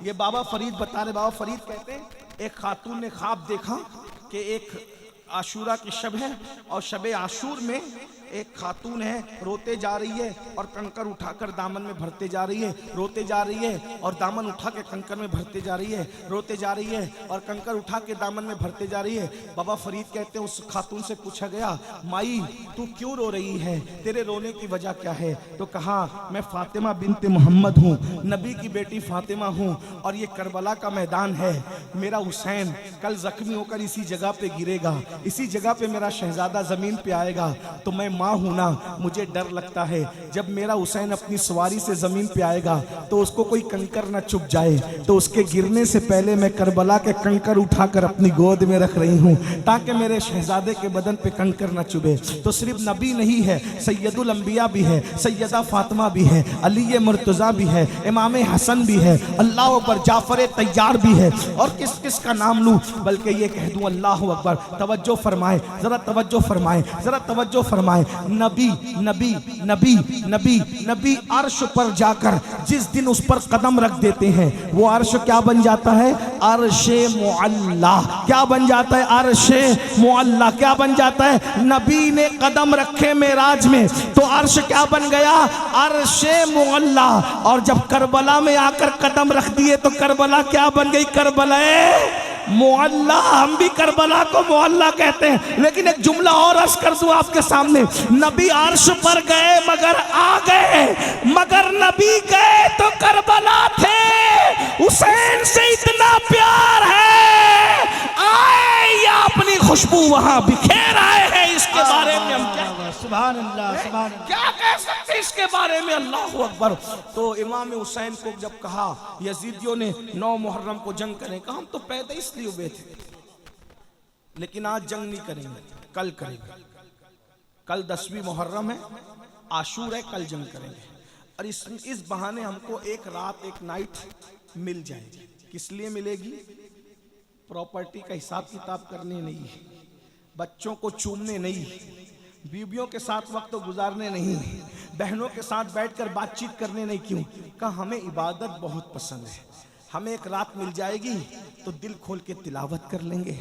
ये बाबा फरीद बता रहे। बाबा फरीद कहते हैं एक खातून ने ख्वाब देखा कि एक आशूरा की शब है और शबे आशूर में एक खातून है, रोते जा रही है और कंकर उठाकर दामन में भरते जा रही है, रोते जा रही है और दामन उठा के कंकर में भरते जा रही है, रोते जा रही है और कंकर उठा के दामन में भरते जा रही है। बाबा फरीद कहते हैं उस खातून से पूछा गया, माई तू क्यों रो रही है, तेरे रोने की वजह क्या है? तो कहा, मैं फातिमा बिनते मोहम्मद हूँ, नबी की बेटी फातिमा हूँ, और ये करबला का मैदान है। मेरा हुसैन कल जख्मी होकर इसी जगह पे गिरेगा, इसी जगह पे मेरा शहजादा जमीन पे आएगा। तो मैं माँ हूं ना, मुझे डर लगता है जब मेरा हुसैन अपनी सवारी से जमीन पे आएगा तो उसको कोई कंकर ना चुभ जाए, तो उसके गिरने से पहले मैं करबला के कंकर उठाकर अपनी गोद में रख रही हूं ताकि मेरे शहजादे के बदन पे कंकर ना चुभे। तो सिर्फ नबी नहीं है, सैयदुल अंबिया भी है, सैयदा फातिमा भी है, अली मुर्तजा भी है, इमाम हसन भी है, अल्लाह अकबर, जाफर तैयार भी है, और किस किस का नाम लूं, बल्कि ये कह दूं अल्लाह अकबर। तवज्जो फरमाए, जरा तवज्जो फरमाए, जरा तवज्जो फरमाए। नबी नबी नबी नबी नबी अर्श पर जाकर जिस दिन उस पर कदम रख देते हैं, वो अर्श क्या बन जाता है? अर्शे मुअल्ला। क्या बन जाता है? अर्शे मुअल्ला। क्या बन जाता है? नबी ने कदम रखे मेराज में तो अर्श क्या बन गया? अर्शे मुअल्ला। और जब करबला में आकर कदम रख दिए तो करबला क्या बन गई? करबला मुअल्ला। हम भी करबला को मुअल्ला कहते हैं। लेकिन एक जुमला और अर्ज कर दूं आपके सामने, नबी अर्श पर गए मगर आ गए, मगर नबी गए तो करबला थे। हुसैन से इतना प्यार है, आए या अपनी खुशबू वहां बिखेर आए हैं। इसके बारे में हम क्या, सुभान अल्लाह, सुभान अल्लाह, क्या कह सकते इसके बारे में? अल्लाह अकबर। तो इमाम हुसैन को जब कहा यजीदियों ने 9 मुहर्रम को जंग करें, कहा हम तो पैदा इसलिए हुए थे, लेकिन आज जंग नहीं करेंगे, कल करेंगे। कल 10वीं मुहर्रम है, आशूर है, कल जंग करेंगे। और इस बहाने हमको एक रात एक नाइट मिल जाएगी। किस लिए मिलेगी? प्रॉपर्टी का हिसाब किताब करने नहीं, बच्चों को चूमने नहीं, बीवियों के साथ वक्त गुजारने नहीं, बहनों के साथ बैठकर बातचीत करने नहीं। क्यों? कहा हमें इबादत बहुत पसंद है। हमें एक रात मिल जाएगी तो दिल खोल के तिलावत कर लेंगे,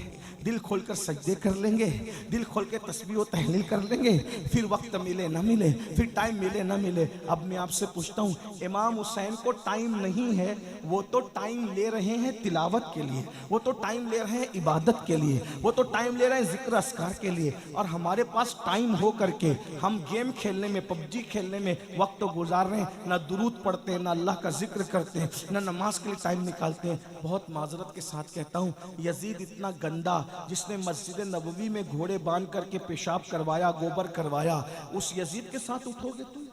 दिल खोल कर सजदे कर लेंगे, दिल खोल के तस्बीह व तहलील कर लेंगे। फिर वक्त मिले ना मिले, फिर टाइम मिले ना मिले। अब मैं आपसे पूछता हूँ, इमाम हुसैन को टाइम नहीं है, वो तो टाइम ले रहे हैं तिलावत के लिए, वो तो टाइम ले रहे हैं इबादत के लिए, वो तो टाइम ले रहे हैं जिक्र अस्कार के लिए। और हमारे पास टाइम हो करके हम गेम खेलने में, पबजी खेलने में वक्त गुजार रहे हैं। ना दुरूद पढ़ते हैं, ना अल्लाह का जिक्र करते हैं, ना नमाज के लिए टाइम निकालते हैं। बहुत माजरत के साथ कहता हूँ, यजीद इतना गंदा, जिसने मस्जिद नबवी में घोड़े बांध करके पेशाब करवाया, गोबर करवाया, उस यजीद के साथ उठोगे तुम?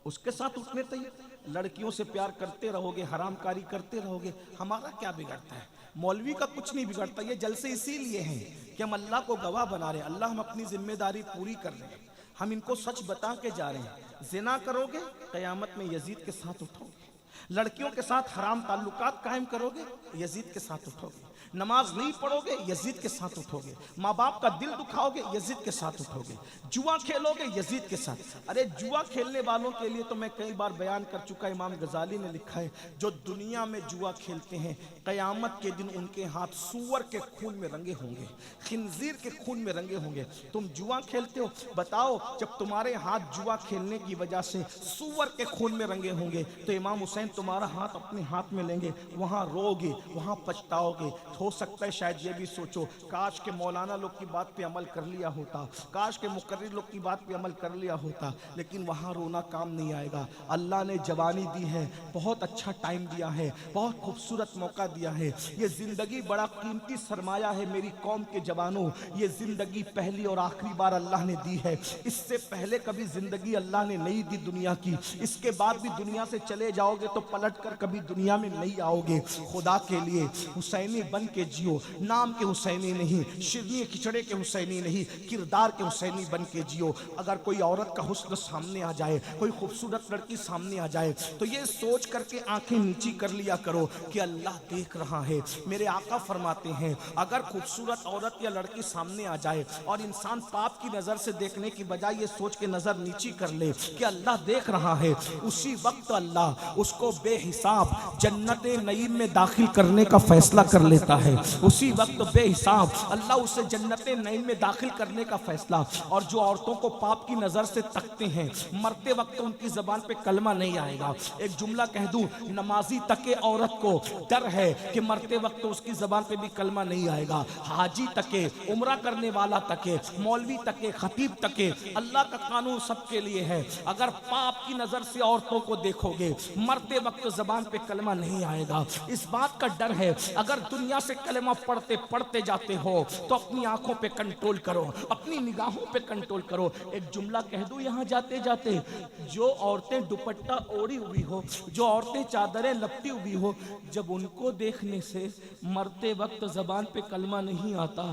उसके साथ उठने तैयार? लड़कियों से प्यार करते रहोगे, हरामकारी करते रहोगे, हमारा क्या बिगड़ता है? मौलवी का कुछ नहीं बिगड़ता। ये जलसे इसीलिए हैं कि हम अल्लाह को गवाह बना रहे हैं, अल्लाह हम अपनी जिम्मेदारी पूरी कर रहे हैं, हम इनको सच बता के जा रहे हैं। जिना करोगे, कयामत में यजीद के साथ उठोगे। लड़कियों के साथ हराम ताल्लुकात कायम करोगे, यजीद के साथ उठोगे। नमाज नहीं पढ़ोगे यजीद के साथ उठोगे, माँ बाप का दिल दुखाओगे यजीद के साथ उठोगे, जुआ खेलोगे यजीद के साथ। अरे जुआ खेलने वालों के लिए तो मैं कई बार बयान कर चुका, इमाम गजाली ने लिखा है, जो दुनिया में जुआ खेलते हैं कयामत के दिन उनके हाथ सूअर के खून में रंगे होंगे, खिंजीर के खून में रंगे होंगे। तुम जुआ खेलते हो, बताओ जब तुम्हारे हाथ जुआ खेलने की वजह से सूअर के खून में रंगे होंगे तो इमाम हुसैन तुम्हारा हाथ अपने हाथ में लेंगे, वहां रोगे, वहां पछताओगे। हो सकता है शायद ये भी सोचो काश के मौलाना लोग की बात पे अमल कर लिया होता, काश के मुकर्रिर लोग की बात पे अमल कर लिया होता, लेकिन वहां रोना काम नहीं आएगा। अल्लाह ने जवानी दी है, बहुत अच्छा टाइम दिया है, बहुत खूबसूरत मौका दिया है। ये जिंदगी बड़ा कीमती सरमाया है मेरी कौम के जवानों, ये जिंदगी पहली और आखिरी बार अल्लाह ने दी है। इससे पहले कभी जिंदगी अल्लाह ने नहीं दी दुनिया की, इसके बाद भी दुनिया से चले जाओगे तो पलट कर कभी दुनिया में नहीं आओगे। खुदा के लिए हुसैनी बन के जियो, नाम के हुसैनी नहीं, शिरनी खिचड़े के हुसैनी नहीं, किरदार के हुसैनी बन के जियो। अगर कोई औरत का हुस्न सामने आ जाए, कोई खूबसूरत लड़की सामने आ जाए तो ये सोच करके आंखें नीची कर लिया करो कि अल्लाह देख रहा है। मेरे आका फरमाते हैं अगर खूबसूरत औरत या लड़की सामने आ जाए और इंसान पाप की नजर से देखने की बजाय ये सोच के नजर नीची कर ले कि अल्लाह देख रहा है, उसी वक्त अल्लाह उसको बेहिसाब जन्नत नईम में दाखिल करने का फैसला कर लेता है। उसी वक्त बेहिसाब अल्लाह उसे जन्नत नईम में दाखिल करने का फैसला। और जो औरतों को पाप की नजर से तकते हैं, मरते वक्त उनकी जबान पे कलमा नहीं आएगा। एक जुमला कह दूं, नमाजी तके औरत को डर है कि मरते वक्त उसकी जबान पे भी कलमा नहीं आएगा। हाजी तके, उम्रा करने वाला तके, मौलवी तके, खतीब तके, अल्लाह का कानून सबके लिए है। अगर पाप की नजर से औरतों को देखोगे मरते वक्त जबान पे कलमा नहीं आएगा। इस बात का डर है अगर दुनिया से कलमा पढ़ते पढ़ते जाते हो तो अपनी आंखों पे कंट्रोल करो, अपनी निगाहों पे कंट्रोल करो। एक जुमला कह दूं यहाँ जाते जाते, जो औरतें दुपट्टा ओढ़ी हुई हो, जो औरतें चादरें लपटी हुई हो, जब उनको देखने से मरते वक्त जबान पे कलमा नहीं आता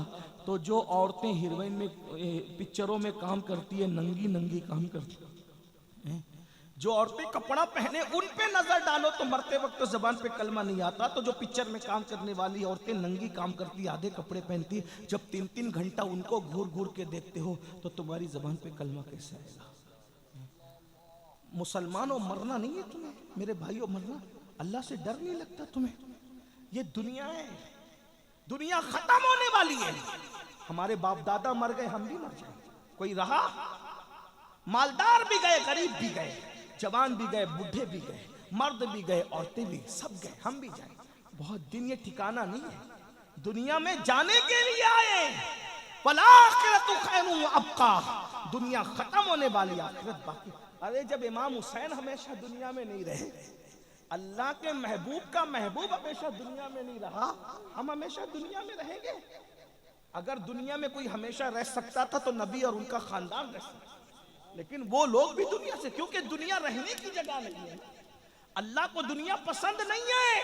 तो जो औरतें हीरोइन में पिक्चरों में काम करती है नंगी नंगी काम करती है, जो औरतें कपड़ा पहने उन पे नजर डालो तो मरते वक्त तो जबान पे कलमा नहीं आता। तो जो पिक्चर में काम करने वाली औरतें नंगी काम करती, आधे कपड़े पहनती, जब 3-3 घंटा उनको घूर घूर के देखते हो तो तुम्हारी जबान पे कलमा कैसे आएगा? मुसलमानों मरना नहीं है तुम्हें, मेरे भाइयों मरना, अल्लाह से डर नहीं लगता तुम्हें? ये दुनिया है, दुनिया खत्म होने वाली है। हमारे बाप दादा मर गए, हम भी मर जाएंगे। कोई रहा? मालदार भी गए, गरीब भी गए, जवान भी गए, बूढ़े भी गए, मर्द भी गए, औरतें भी, सब गए, हम भी जाएंगे। बहुत दिन ये ठिकाना नहीं है, दुनिया में जाने के लिए आए। वलाखिरतु खैरुन व अबका, दुनिया खत्म होने वाली, आखिरत बाकी। अरे जब इमाम हुसैन हमेशा दुनिया में नहीं रहे, अल्लाह के महबूब का महबूब हमेशा दुनिया में नहीं रहा, हम हमेशा दुनिया में रहेंगे? अगर दुनिया में कोई हमेशा रह सकता था तो नबी और उनका खानदान रह सकता, लेकिन वो लोग भी दुनिया से, क्योंकि दुनिया रहने की जगह नहीं है। अल्लाह को दुनिया पसंद नहीं है,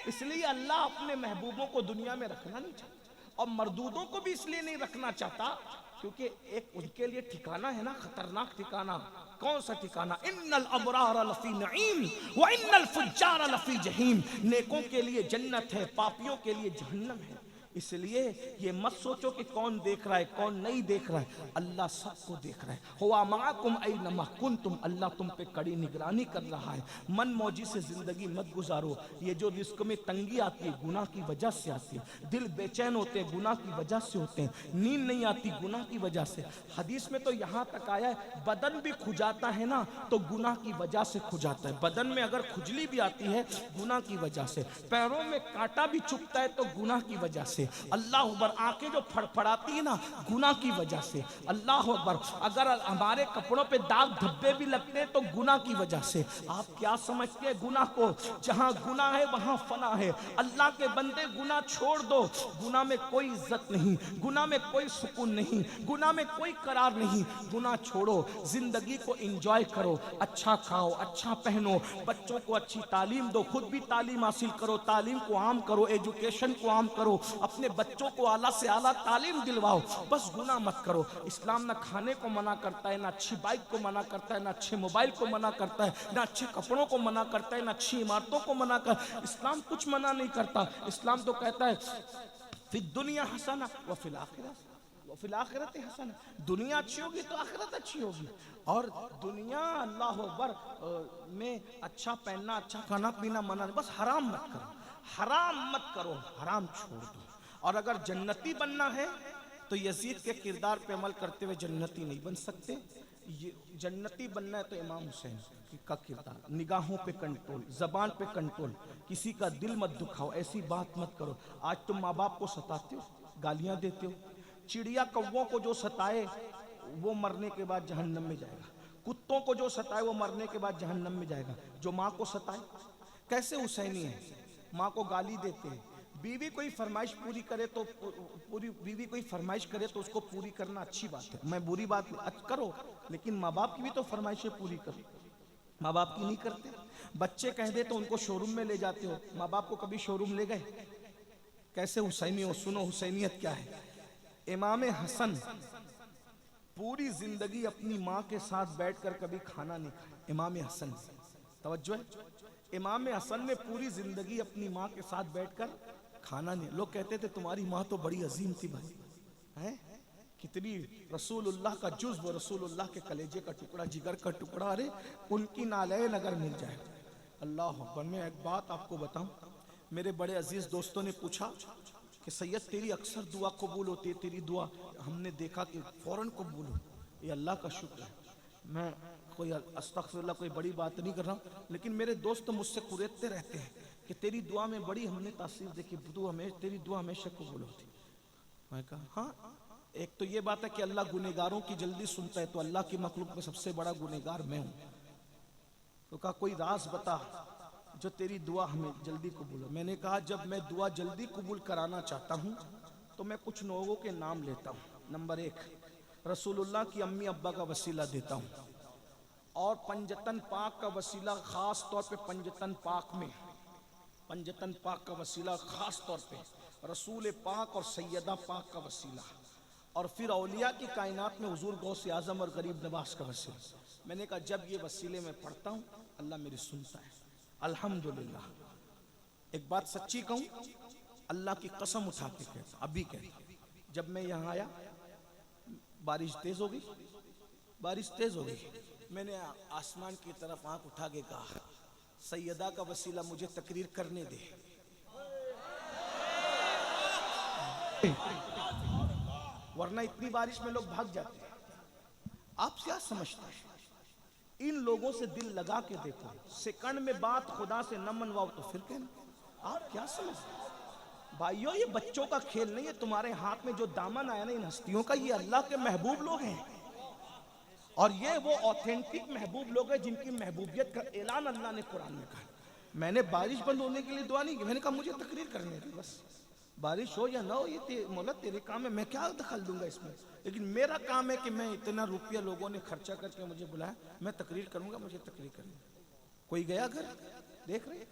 इसलिए अल्लाह अपने महबूबों को दुनिया में रखना नहीं चाहता, और मरदूदों को भी इसलिए नहीं रखना चाहता क्योंकि एक उनके लिए ठिकाना है ना, खतरनाक ठिकाना। कौन सा ठिकाना? इन्नल अबरार लफी नईम व इन्नल फुज्जार लफी जहीम। नेकों के लिए जन्नत है, पापियों के लिए जहन्नम है। इसलिए ये मत सोचो कि कौन देख रहा है कौन नहीं देख रहा है, अल्लाह सबको देख रहा है। हुआ माकुम ऐनमा कुंतुम, अल्लाह तुम पे कड़ी निगरानी कर रहा है। मन मौजी से जिंदगी मत गुजारो। ये जो रिस्क में तंगी आती है गुनाह की वजह से आती है, दिल बेचैन होते हैं गुनाह की वजह से होते हैं, नींद नहीं आती गुनाह की वजह से। हदीस में तो यहाँ तक आया है बदन भी खुजाता है ना तो गुनाह की वजह से खुजाता है। बदन में अगर खुजली भी आती है गुनाह की वजह से, पैरों में कांटा भी चुभता है तो गुनाह की वजह से, अल्लाह अकबर, आंखें जो फड़फड़ाती है ना गुनाह की वजह से, अल्लाह अकबर, अगर हमारे कपड़ों पे दाग धब्बे भी लगते हैं तो गुनाह की वजह से। आप क्या समझते हैं गुनाह को? जहां गुनाह है वहां फना है। अल्लाह के बंदे गुनाह छोड़ दो, गुनाह में कोई इज्जत नहीं, गुनाह में कोई सुकून नहीं, गुनाह में कोई करार नहीं। गुनाह छोड़ो, जिंदगी को एंजॉय करो, अच्छा खाओ, अच्छा पहनो, बच्चों को अच्छी तालीम दो, खुद भी तालीम हासिल करो, तालीम को आम करो, एजुकेशन को आम करो, अपने बच्चों को आला से आला तालीम दिलवाओ, बस गुनाह मत करो। इस्लाम ना खाने को मना करता है, ना अच्छी बाइक को मना करता है, ना अच्छे मोबाइल को मना करता है, ना अच्छे कपड़ों को मना करता है, ना अच्छी इमारतों को मना कर। इस्लाम कुछ मना नहीं करता। इस्लाम तो कहता है फिर दुनिया हसना व फिल आखिरत हसना, दुनिया अच्छी होगी तो आखिरत अच्छी होगी। और दुनिया अल्लाह अकबर में अच्छा पहनना, अच्छा खाना पीना मना, बस हराम मत करो, हराम मत करो, हराम छोड़ दो। और अगर जन्नती बनना है तो यजीद के किरदार पे अमल करते हुए जन्नती नहीं बन सकते। ये जन्नती बनना है तो इमाम हुसैन का किरदार, निगाहों पे कंट्रोल, जबान पे कंट्रोल, किसी का दिल मत दुखाओ, ऐसी बात मत करो। आज तुम माँ बाप को सताते हो, गालियां देते हो। चिड़िया कौवों को जो सताए वो मरने के बाद जहन्नम में जाएगा, कुत्तों को जो सताए वो मरने के बाद जहन्नम में जाएगा। जो माँ को सताए, कैसे हुसैनी है, माँ को गाली देते हैं। बीवी कोई फरमाइश पूरी करे तो बीवी कोई फरमाइश करे तो उसको पूरी करना अच्छी बात है, मैं बुरी बात करो, लेकिन माँ बाप की भी तो फरमाइशें पूरी करो। माँ बाप की नहीं करते। बच्चे कह दे तो उनको शोरूम में ले जाते हो, माँ बाप को कभी शोरूम ले गए? कैसे हुसैनी हो? सुनो हुसैनियत क्या है। इमाम हसन पूरी जिंदगी अपनी माँ के साथ बैठकर कभी खाना नहीं खाया। इमाम हसन, तवज्जो है, इमाम हसन ने पूरी जिंदगी अपनी माँ के साथ बैठकर खाना नहीं। लोग कहते थे तुम्हारी माँ तो बड़ी अजीम थी भाई, हैं कितनी रसूलुल्लाह का जुज़्व, रसूलुल्लाह के कलेजे का टुकड़ा, जिगर का टुकड़ा, अरे उनकी नालैन अगर मिल जाए। अल्लाह अकबर। मैं एक बात आपको बताऊं, मेरे बड़े अजीज दोस्तों ने पूछा कि सैयद तेरी अक्सर दुआ कबूल होती है, तेरी दुआ हमने देखा कि फौरन कबूल हो। ये अल्लाह का शुक्र है। मैं कोई अस्तगफिरुल्लाह कोई बड़ी बात नहीं कर रहा हूँ, लेकिन मेरे दोस्त मुझसे कुरेदते रहते हैं कि तेरी दुआ में बड़ी हमने तासीर देखी, तेरी दुआ हमेशा कबूल होती। मैं कहा हाँ, एक तो ये बात है कि अल्लाह गुनेगारों की जल्दी सुनता है, तो अल्लाह की मखलूक में सबसे बड़ा गुनेगार मैं हूँ। तो कहा कोई राज बता जो तेरी दुआ हमें जल्दी कबूल हो। मैंने कहा जब मैं दुआ जल्दी कबूल कराना चाहता हूँ तो मैं कुछ लोगों के नाम लेता हूँ। नंबर 1, रसूलुल्लाह की अम्मी अब्बा का वसीला देता हूँ, और पंजतन पाक का वसीला खास तौर पे पंजतन पाक में, पंजतन पाक का वसीला खास तौर पे रसूल पाक और सैयदा पाक का वसीला, और फिर औलिया की कायनात में हुजूर गौसे आजम और गरीब नवाज का वसीला। मैंने कहा जब ये वसीले में पढ़ता हूँ अल्लाह मेरी सुनता है, अल्हम्दुलिल्लाह। एक बात सच्ची कहूँ, अल्लाह की कसम उठा के कहता, अभी कहता, जब मैं यहाँ आया बारिश तेज हो गई, बारिश तेज हो गई। मैंने आसमान की तरफ आंख उठा के कहा सैयदा का वसीला मुझे तकरीर करने दे। वरना इतनी बारिश में लोग भाग जाते हैं। आप क्या समझते हैं? इन लोगों से दिल लगा के देखो, सेकंड में बात खुदा से न मनवाओ तो फिर कहना। आप क्या समझते हैं? भाइयों ये बच्चों का खेल नहीं है। तुम्हारे हाथ में जो दामन आया ना इन हस्तियों का, ये अल्लाह के महबूब लोग हैं, और ये वो ऑथेंटिक महबूब लोग हैं जिनकी महबूबियत का ऐलान अल्लाह ने कुरान में कहा। मैंने बारिश बंद होने के लिए दुआ नहीं की, मैंने कहा मुझे तकरीर करने दे, बस बारिश हो या ना हो ये मौला तेरे काम है, मैं क्या दखल दूंगा इसमें। लेकिन मेरा काम है कि मैं इतना रुपया लोगों ने खर्चा करके मुझे बुलाया, मैं तकरीर करूंगा, मुझे तकरीर करनी। कोई गया घर, देख रहे,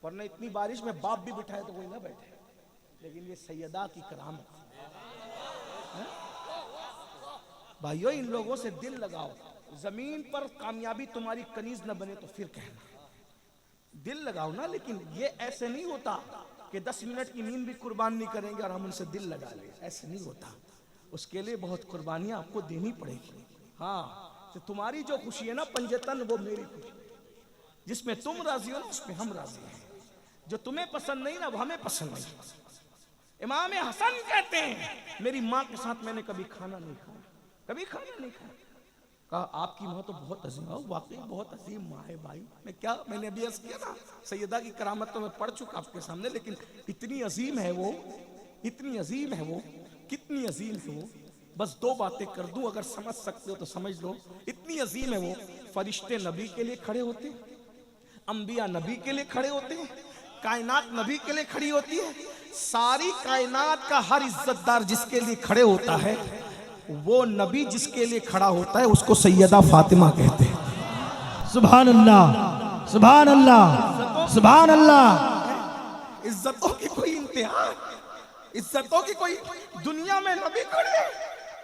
वरना इतनी बारिश में बाप भी बिठाए तो कोई ना बैठे। लेकिन ये सैयदा की करामत है। भाइयों इन लोगों से दिल लगाओ। जमीन पर कामयाबी तुम्हारी कनीज न बने तो फिर कहना, दिल लगाओ ना। लेकिन ये ऐसे नहीं होता कि 10 मिनट की नींद भी कुर्बान नहीं करेंगे और हम उनसे दिल लगा लें, ऐसे नहीं होता। उसके लिए बहुत कुर्बानियां आपको देनी पड़ेगी। हाँ, तो तुम्हारी जो खुशी है ना पंजतन, वो मेरी खुशी। जिसमें तुम राजी हो ना उसमें हम राजी हैं। जो तुम्हें पसंद नहीं ना वो हमें पसंद नहीं। इमाम हसन कहते हैं मेरी माँ के साथ मैंने कभी खाना नहीं खाया, कभी खाना नहीं खाया। कहा आपकी माँ तो बहुत अजीम है। वाकई बहुत अजीम माँ है भाई। मैं क्या, मैंने अभी अर्ज किया ना सैयदा की करामत तो मैं पढ़ चुका आपके सामने, लेकिन इतनी अजीम है वो, इतनी अजीम है वो, कितनी अजीम है वो। बस 2 बातें कर दूं, अगर समझ सकते हो तो समझ लो। इतनी अजीम है वो, फरिश्ते नबी के लिए खड़े होते, अंबिया नबी के लिए खड़े होते हैं, कायनात नबी के लिए खड़ी होती है। सारी कायनात का हर इज्जतदार जिसके लिए खड़े होता है, वो नबी जिसके लिए खड़ा होता है उसको सैयदा फातिमा कहते हैं। सुभान अल्लाह, सुभान अल्लाह, सुभान अल्लाह। इज्जतों की कोई इंतहा, इज्जतों की कोई दुनिया में नबी खड़े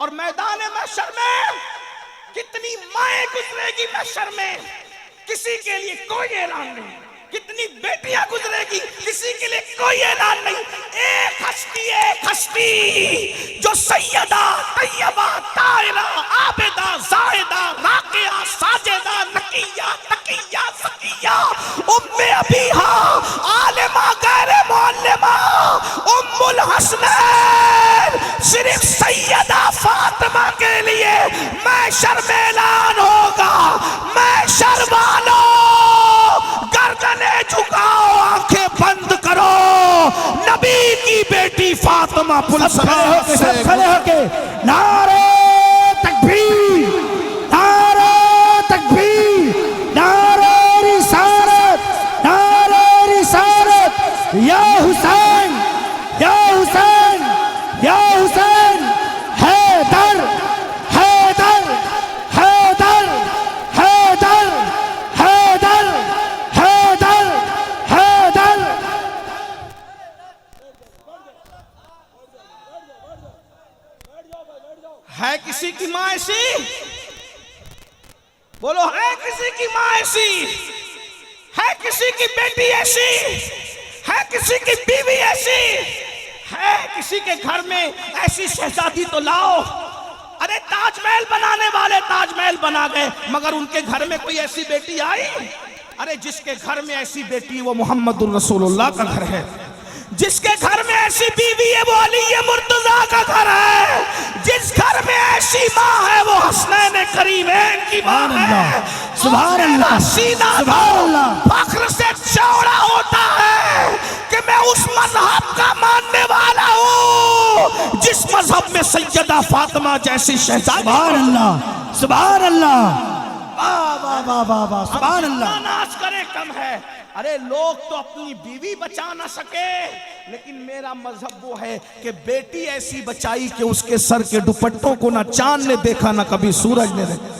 और मैदान महशर में कितनी माएं गुजरेगी महशर में, किसी के लिए कोई ऐलान नहीं। कितनी बेटियां गुजरेगी, किसी के लिए कोई ऐलान नहीं। एक हस्ती जो सैयदा तैयबा ताहिरा आबिदा जाहिदा राकिया साजिदा नकिया तकिया ज़किया उम्मे अबीहा आलिमा गैर मुअल्लिमा उम्मुल हसनैन, सिर्फ सैयदा फातिमा के लिए महशर में ऐलान होगा। महशर वालों गर्दने झुकाओ, आंखें बंद करो, नबी की बेटी फातिमा सब खड़े होके नारे तकबीर, नारे तकबीर, नारे रिसालत, नारे रिसालत। या हुसैन, या हुसैन, या हुसैन, हैदर, हैदर, हैदर, हैदर, हैदर, हैदर, हैदर। है किसी की मां ऐसी? बोलो, है किसी की मां ऐसी? है किसी की बेटी ऐसी? है किसी की बीवी ऐसी? है किसी के घर में ऐसी शहजादी तो लाओ। अरे ताजमहल बनाने वाले ताजमहल बना गए, मगर उनके घर में कोई ऐसी बेटी आई? अरे जिसके घर में ऐसी बेटी वो मोहम्मदुर रसूलुल्लाह का घर है। जिसके घर में ऐसी बीवी है वो अली मुर्तजा का घर है। जिस घर में ऐसी माँ है वो हसनैन करीमैन की माँ है। सुभान अल्लाह, सीना सुभान अल्लाह। फख्र से चौड़ा होता है कि मैं उस मजहब का मानने वाला हूँ जिस मजहब में सैयदा फातिमा जैसी शहजादी। सुभान अल्लाह, सुभान अल्लाह, वाह वाह वाह वाह वाह, सुभान अल्लाह। नाच करे कम है। अरे लोग तो अपनी बीवी बचा ना सके, लेकिन मेरा मजहब वो है कि बेटी ऐसी बचाई कि उसके सर के दुपट्टों को ना चांद ने देखा ना कभी सूरज ने देखा।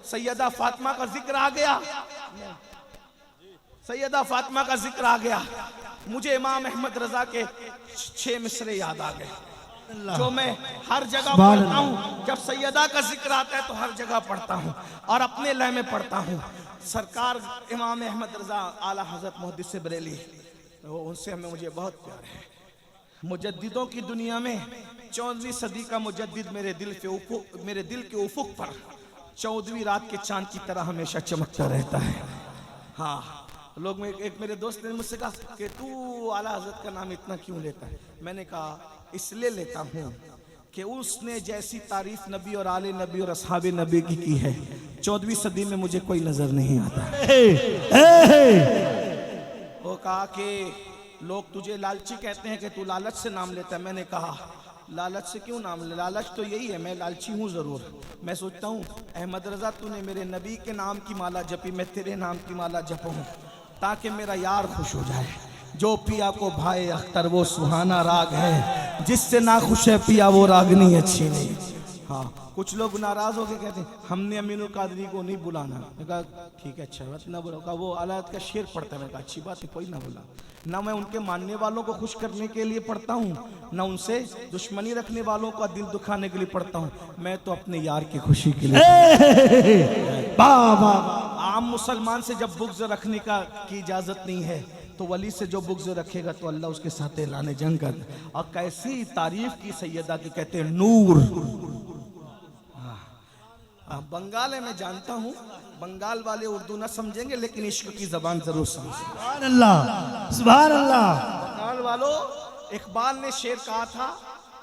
सैयदा फातिमा का जिक्र आ गया, सैयदा फातिमा का जिक्र आ गया, मुझे इमाम अहमद रजा के 6 मिसरे याद आ गए जो मैं हर जगह पढ़ता हूँ। जब सैयदा का जिक्र आता है तो हर जगह पढ़ता हूँ और अपने लय में पढ़ता हूँ। सरकार इमाम अहमद रजा आला हजरत मुहद्दिस बरेली, तो उनसे हमें मुझे बहुत प्यार है। मुजद्दिदों की दुनिया में 14वीं सदी का मुजद्दिद मेरे दिल के उफुक पर 14वीं रात के चांद की तरह हमेशा चमकता रहता है। हाँ, लोग में एक मेरे दोस्त ने मुझसे कहा कि तू आला हजरत का नाम इतना क्यों लेता है? मैंने कहा इसलिए लेता हूँ कि उसने जैसी तारीफ नबी और आले नबी और असहाबे नबी की है 14वीं सदी में मुझे कोई नजर नहीं आता। वो कहा कि लोग तुझे लालची कहते हैं कि तू लालच से नाम लेता है। मैंने कहा लालच से क्यों नाम ले? लालच तो यही है, मैं लालची हूँ जरूर। मैं सोचता हूँ अहमद रजा तूने मेरे नबी के नाम की माला जपी, मैं तेरे नाम की माला जपूँ ताकि मेरा यार खुश हो जाए। जो पिया को भाई अख्तर वो सुहाना राग है, जिससे ना खुश है पिया वो रागनी अच्छी नहीं। हाँ, कुछ लोग नाराज होकर कहते हैं हमने अमीनुल कादरी को नहीं बुलाना। मैं कहा ठीक है, अच्छा बात ना बुला। वो अलायत का शेर पढ़ता है। मैं कहा अच्छी बात है, कोई ना बुला। ना मैं उनके मानने वालों को खुश करने के लिए पढ़ता हूँ, ना उनसे दुश्मनी रखने वालों का दिल दुखाने के लिए पढ़ता हूँ। मैं तो अपने यार की खुशी के लिए। आम मुसलमान से जब बुग़्ज़ रखने की इजाजत नहीं है तो वली से जो बुग़्ज़ रखेगा तो अल्लाह उसके साथ ऐलान जंग कर। और कैसी तारीफ की सैयदा की, कहते हैं नूर। बंगाल है, मैं जानता हूँ बंगाल वाले उर्दू ना समझेंगे लेकिन इश्क की जबान जरूर समझेंगे। सुभान अल्लाह, सुभान अल्लाह। बंगाल वालों, इकबाल ने शेर कहा था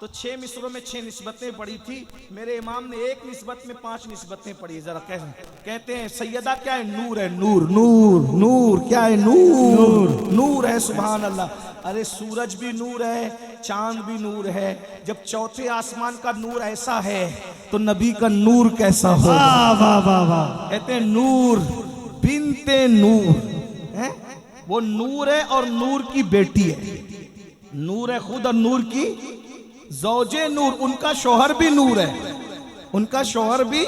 तो 6 मिसरों में 6 निस्बतें पढ़ी थी। मेरे इमाम ने एक निस्बत में 5 निस्बतें पढ़ी। जरा कहते हैं सैयदा क्या है? नूर है, नूर। नूर नूर क्या है? नूर नूर है। सुभान अल्लाह। अरे सूरज भी नूर है, चांद भी नूर है। जब चौथे आसमान का नूर ऐसा है तो नबी का नूर कैसा होगा? वाह वाह वाह। कहते हैं नूर बिनते नूर है, वो नूर है और नूर की बेटी है। नूर है खुद और नूर की ज़ौजे नूर। उनका शौहर भी नूर है, उनका शौहर भी।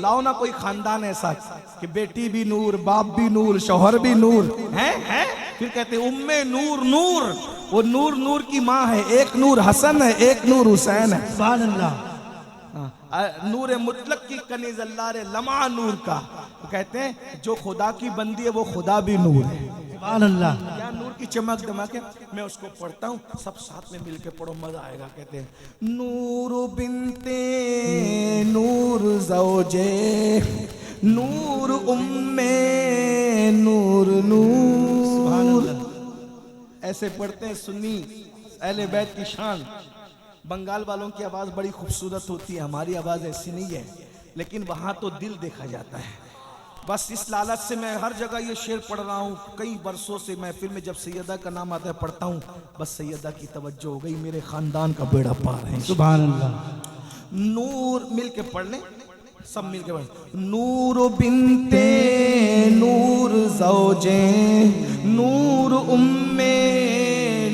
लाओ ना कोई खानदान ऐसा कि बेटी भी नूर, बाप भी नूर, शौहर भी नूर है। फिर कहते उम्मे नूर नूर, वो नूर नूर की माँ है, एक नूर हसन है, एक नूर हुसैन है। सुभान अल्लाह। नूर मुतलक की कनीज अल्लाह रे लमा नूर का, वो कहते हैं जो खुदा की बंदी है वो खुदा भी नूर है। सुभान अल्लाह। क्या नूर की चमक दमक है। मैं उसको पढ़ता हूँ, सब साथ में मिलके पढ़ो, मजा आएगा। कहते हैं नूर बिनते नूर ज़ौजे नूर उम्मे नूर नूर। ऐसे पढ़ते हैं सुन्नी अहले बैत की शान। बंगाल वालों की आवाज़ बड़ी खूबसूरत होती है, हमारी आवाज़ ऐसी नहीं है, लेकिन वहाँ तो दिल देखा जाता है। बस इस लालच से मैं हर जगह ये शेर पढ़ रहा हूँ, कई बरसों से महफिल में जब सैयदा का नाम आता है पढ़ता हूँ, बस सैयदा की तवज्जो हो गई, मेरे ख़ानदान का बेड़ा पार है। सुभान अल्लाह। नूर मिल के पढ़ लें, सब मिल के पढ़। नूर बिनते नूर ज़ौजे नूर उम्मे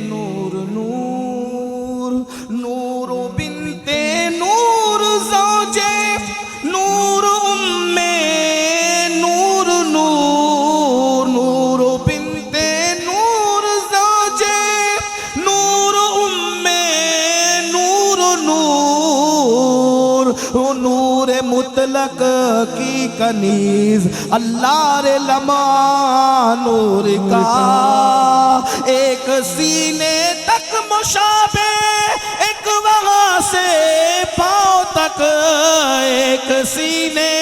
नूर नूर। नूर बिनते नूर ज़ौजे नूर उम्मे नूर नूर। नूर बिनते नूर ज़ौजे नूर उम्मे नूर नूर। नूर मुतलक की कनीज अल्लाह रे लमा नूर का, एक सीने तक मुशाबे एक वहाँ से पाँव तक, एक सीने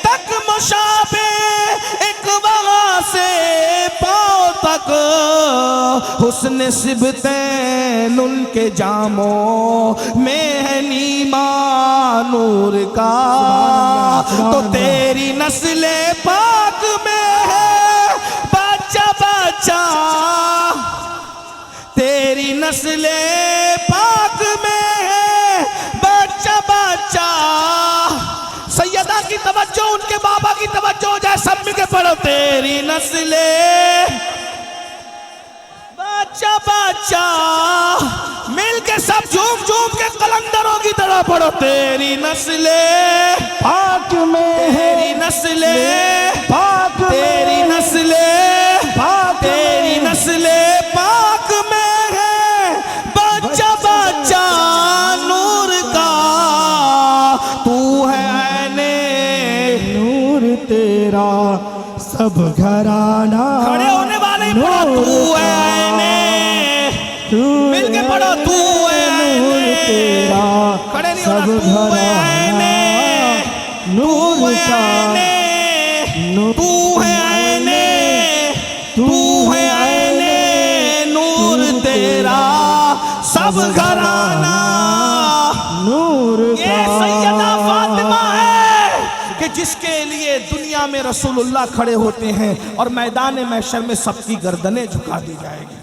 तक मुशाबे एक वहाँ से पाँव तक। हुस्न सिबतैन उनके जामों में है नीमा नूर का, तो तेरी नस्ले पाक में है बच्चा बच्चा, तेरी नस्ले पाक में है बच्चा बच्चा। सैयदा की तवज्जो, उनके बाबा की तवज्जो, जाए सब मिल के पढ़ो। तेरी नस्ले बच्चा बच्चा, मिल के सब झूम झूम के कलंदरों की तरह पढ़ो। तेरी नस्ले पाक में है, तेरी नस्ले पाक में, तेरी नस्ले पाक तेरी नस्ले पाक में है बच्चा बच्चा नूर का, तू है ऐने नूर तेरा सब घराना। खड़े होने वाले ही पढ़ो। तू है ऐने, मिल के पढ़ो। तू है ऐने तेरा खड़े नहीं सब होना। तू है ऐने नूर का, तू है ऐने, तू है ऐने नूर तेरा सब घराना नूर ये सैयदा फातिमा है कि जिसके लिए दुनिया में रसूलुल्लाह खड़े होते हैं और मैदान महशर में सबकी गर्दनें झुका दी जाएगी।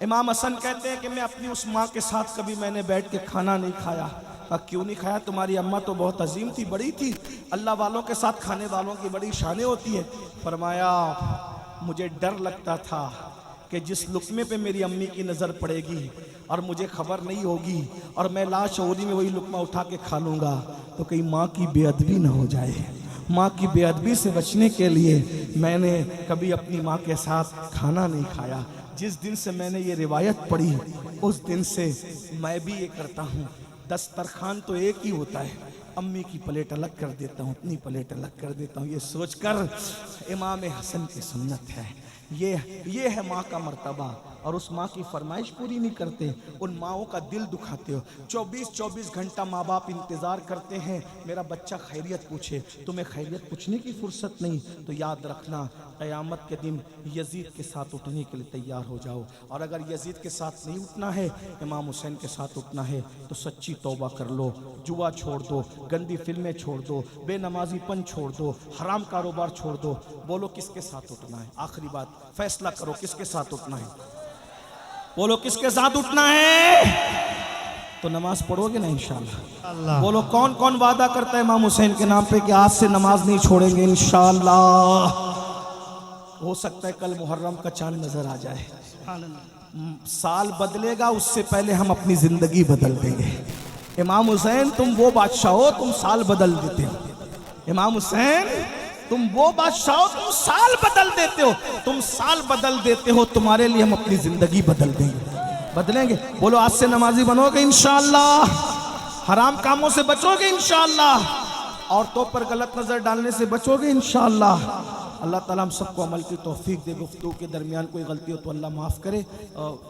इमाम हसन कहते हैं कि मैं अपनी उस माँ के साथ कभी मैंने बैठ के खाना नहीं खाया। क्यों नहीं खाया? तुम्हारी अम्मा तो बहुत अजीम थी, बड़ी थी, अल्लाह वालों के साथ खाने वालों की बड़ी शानें होती है। फरमाया मुझे डर लगता था कि जिस लुक़्मे पे मेरी अम्मी की नज़र पड़ेगी और मुझे खबर नहीं होगी और मैं लाशऊरी में वही लुक़्मा उठा के खा लूँगा तो कहीं माँ की बेअदबी ना हो जाए। माँ की बेअदबी से बचने के लिए मैंने कभी अपनी माँ के साथ खाना नहीं खाया। जिस दिन से मैंने ये रिवायत पढ़ी उस दिन से मैं भी ये करता हूँ। दस्तरखान तो एक ही होता है, अम्मी की प्लेट अलग कर देता हूँ, अपनी प्लेट अलग कर देता हूँ। ये सोचकर इमाम हसन की सुन्नत है, ये है माँ का मर्तबा। और उस माँ की फरमाइश पूरी नहीं करते, उन माँओं का दिल दुखाते हो। 24-24 घंटा माँ बाप इंतज़ार करते हैं मेरा बच्चा खैरियत पूछे। तुम्हें खैरियत पूछने की फुर्सत नहीं तो याद रखना क़यामत के दिन यजीद के साथ उठने के लिए तैयार हो जाओ। और अगर यजीद के साथ नहीं उठना है, इमाम हुसैन के साथ उठना है तो सच्ची तौबा कर लो, जुआ छोड़ दो, गंदी फिल्में छोड़ दो, बेनमाजीपन छोड़ दो, हराम कारोबार छोड़ दो। बोलो किसके साथ उठना है? आखिरी बात, फैसला करो किसके साथ उठना है। बोलो किसके साथ उठना है? तो नमाज पढ़ोगे ना इंशाअल्लाह। बोलो कौन कौन वादा करता है इमाम हुसैन के नाम पे कि आज से नमाज नहीं छोड़ेंगे इंशाअल्लाह। हो सकता है कल मुहर्रम का चांद नजर आ जाए, साल बदलेगा उससे पहले हम अपनी जिंदगी बदल देंगे। इमाम हुसैन तुम वो बादशाह हो, तुम साल बदल देते हो। इमाम हुसैन तुम वो बादशाह हो, तुम साल बदल देते हो, तुम साल बदल देते हो, तुम्हारे लिए हम अपनी जिंदगी बदल देंगे, बदलेंगे। बोलो आज से नमाजी बनोगे इंशाअल्लाह, हराम कामों से बचोगे इंशाअल्लाह, औरतों पर गलत नजर डालने से बचोगे इंशाअल्लाह। अल्लाह ताला हम सबको अमल की तौफीक दे। गुफ्तगू के दरमियान कोई गलती हो तो अल्लाह माफ करे।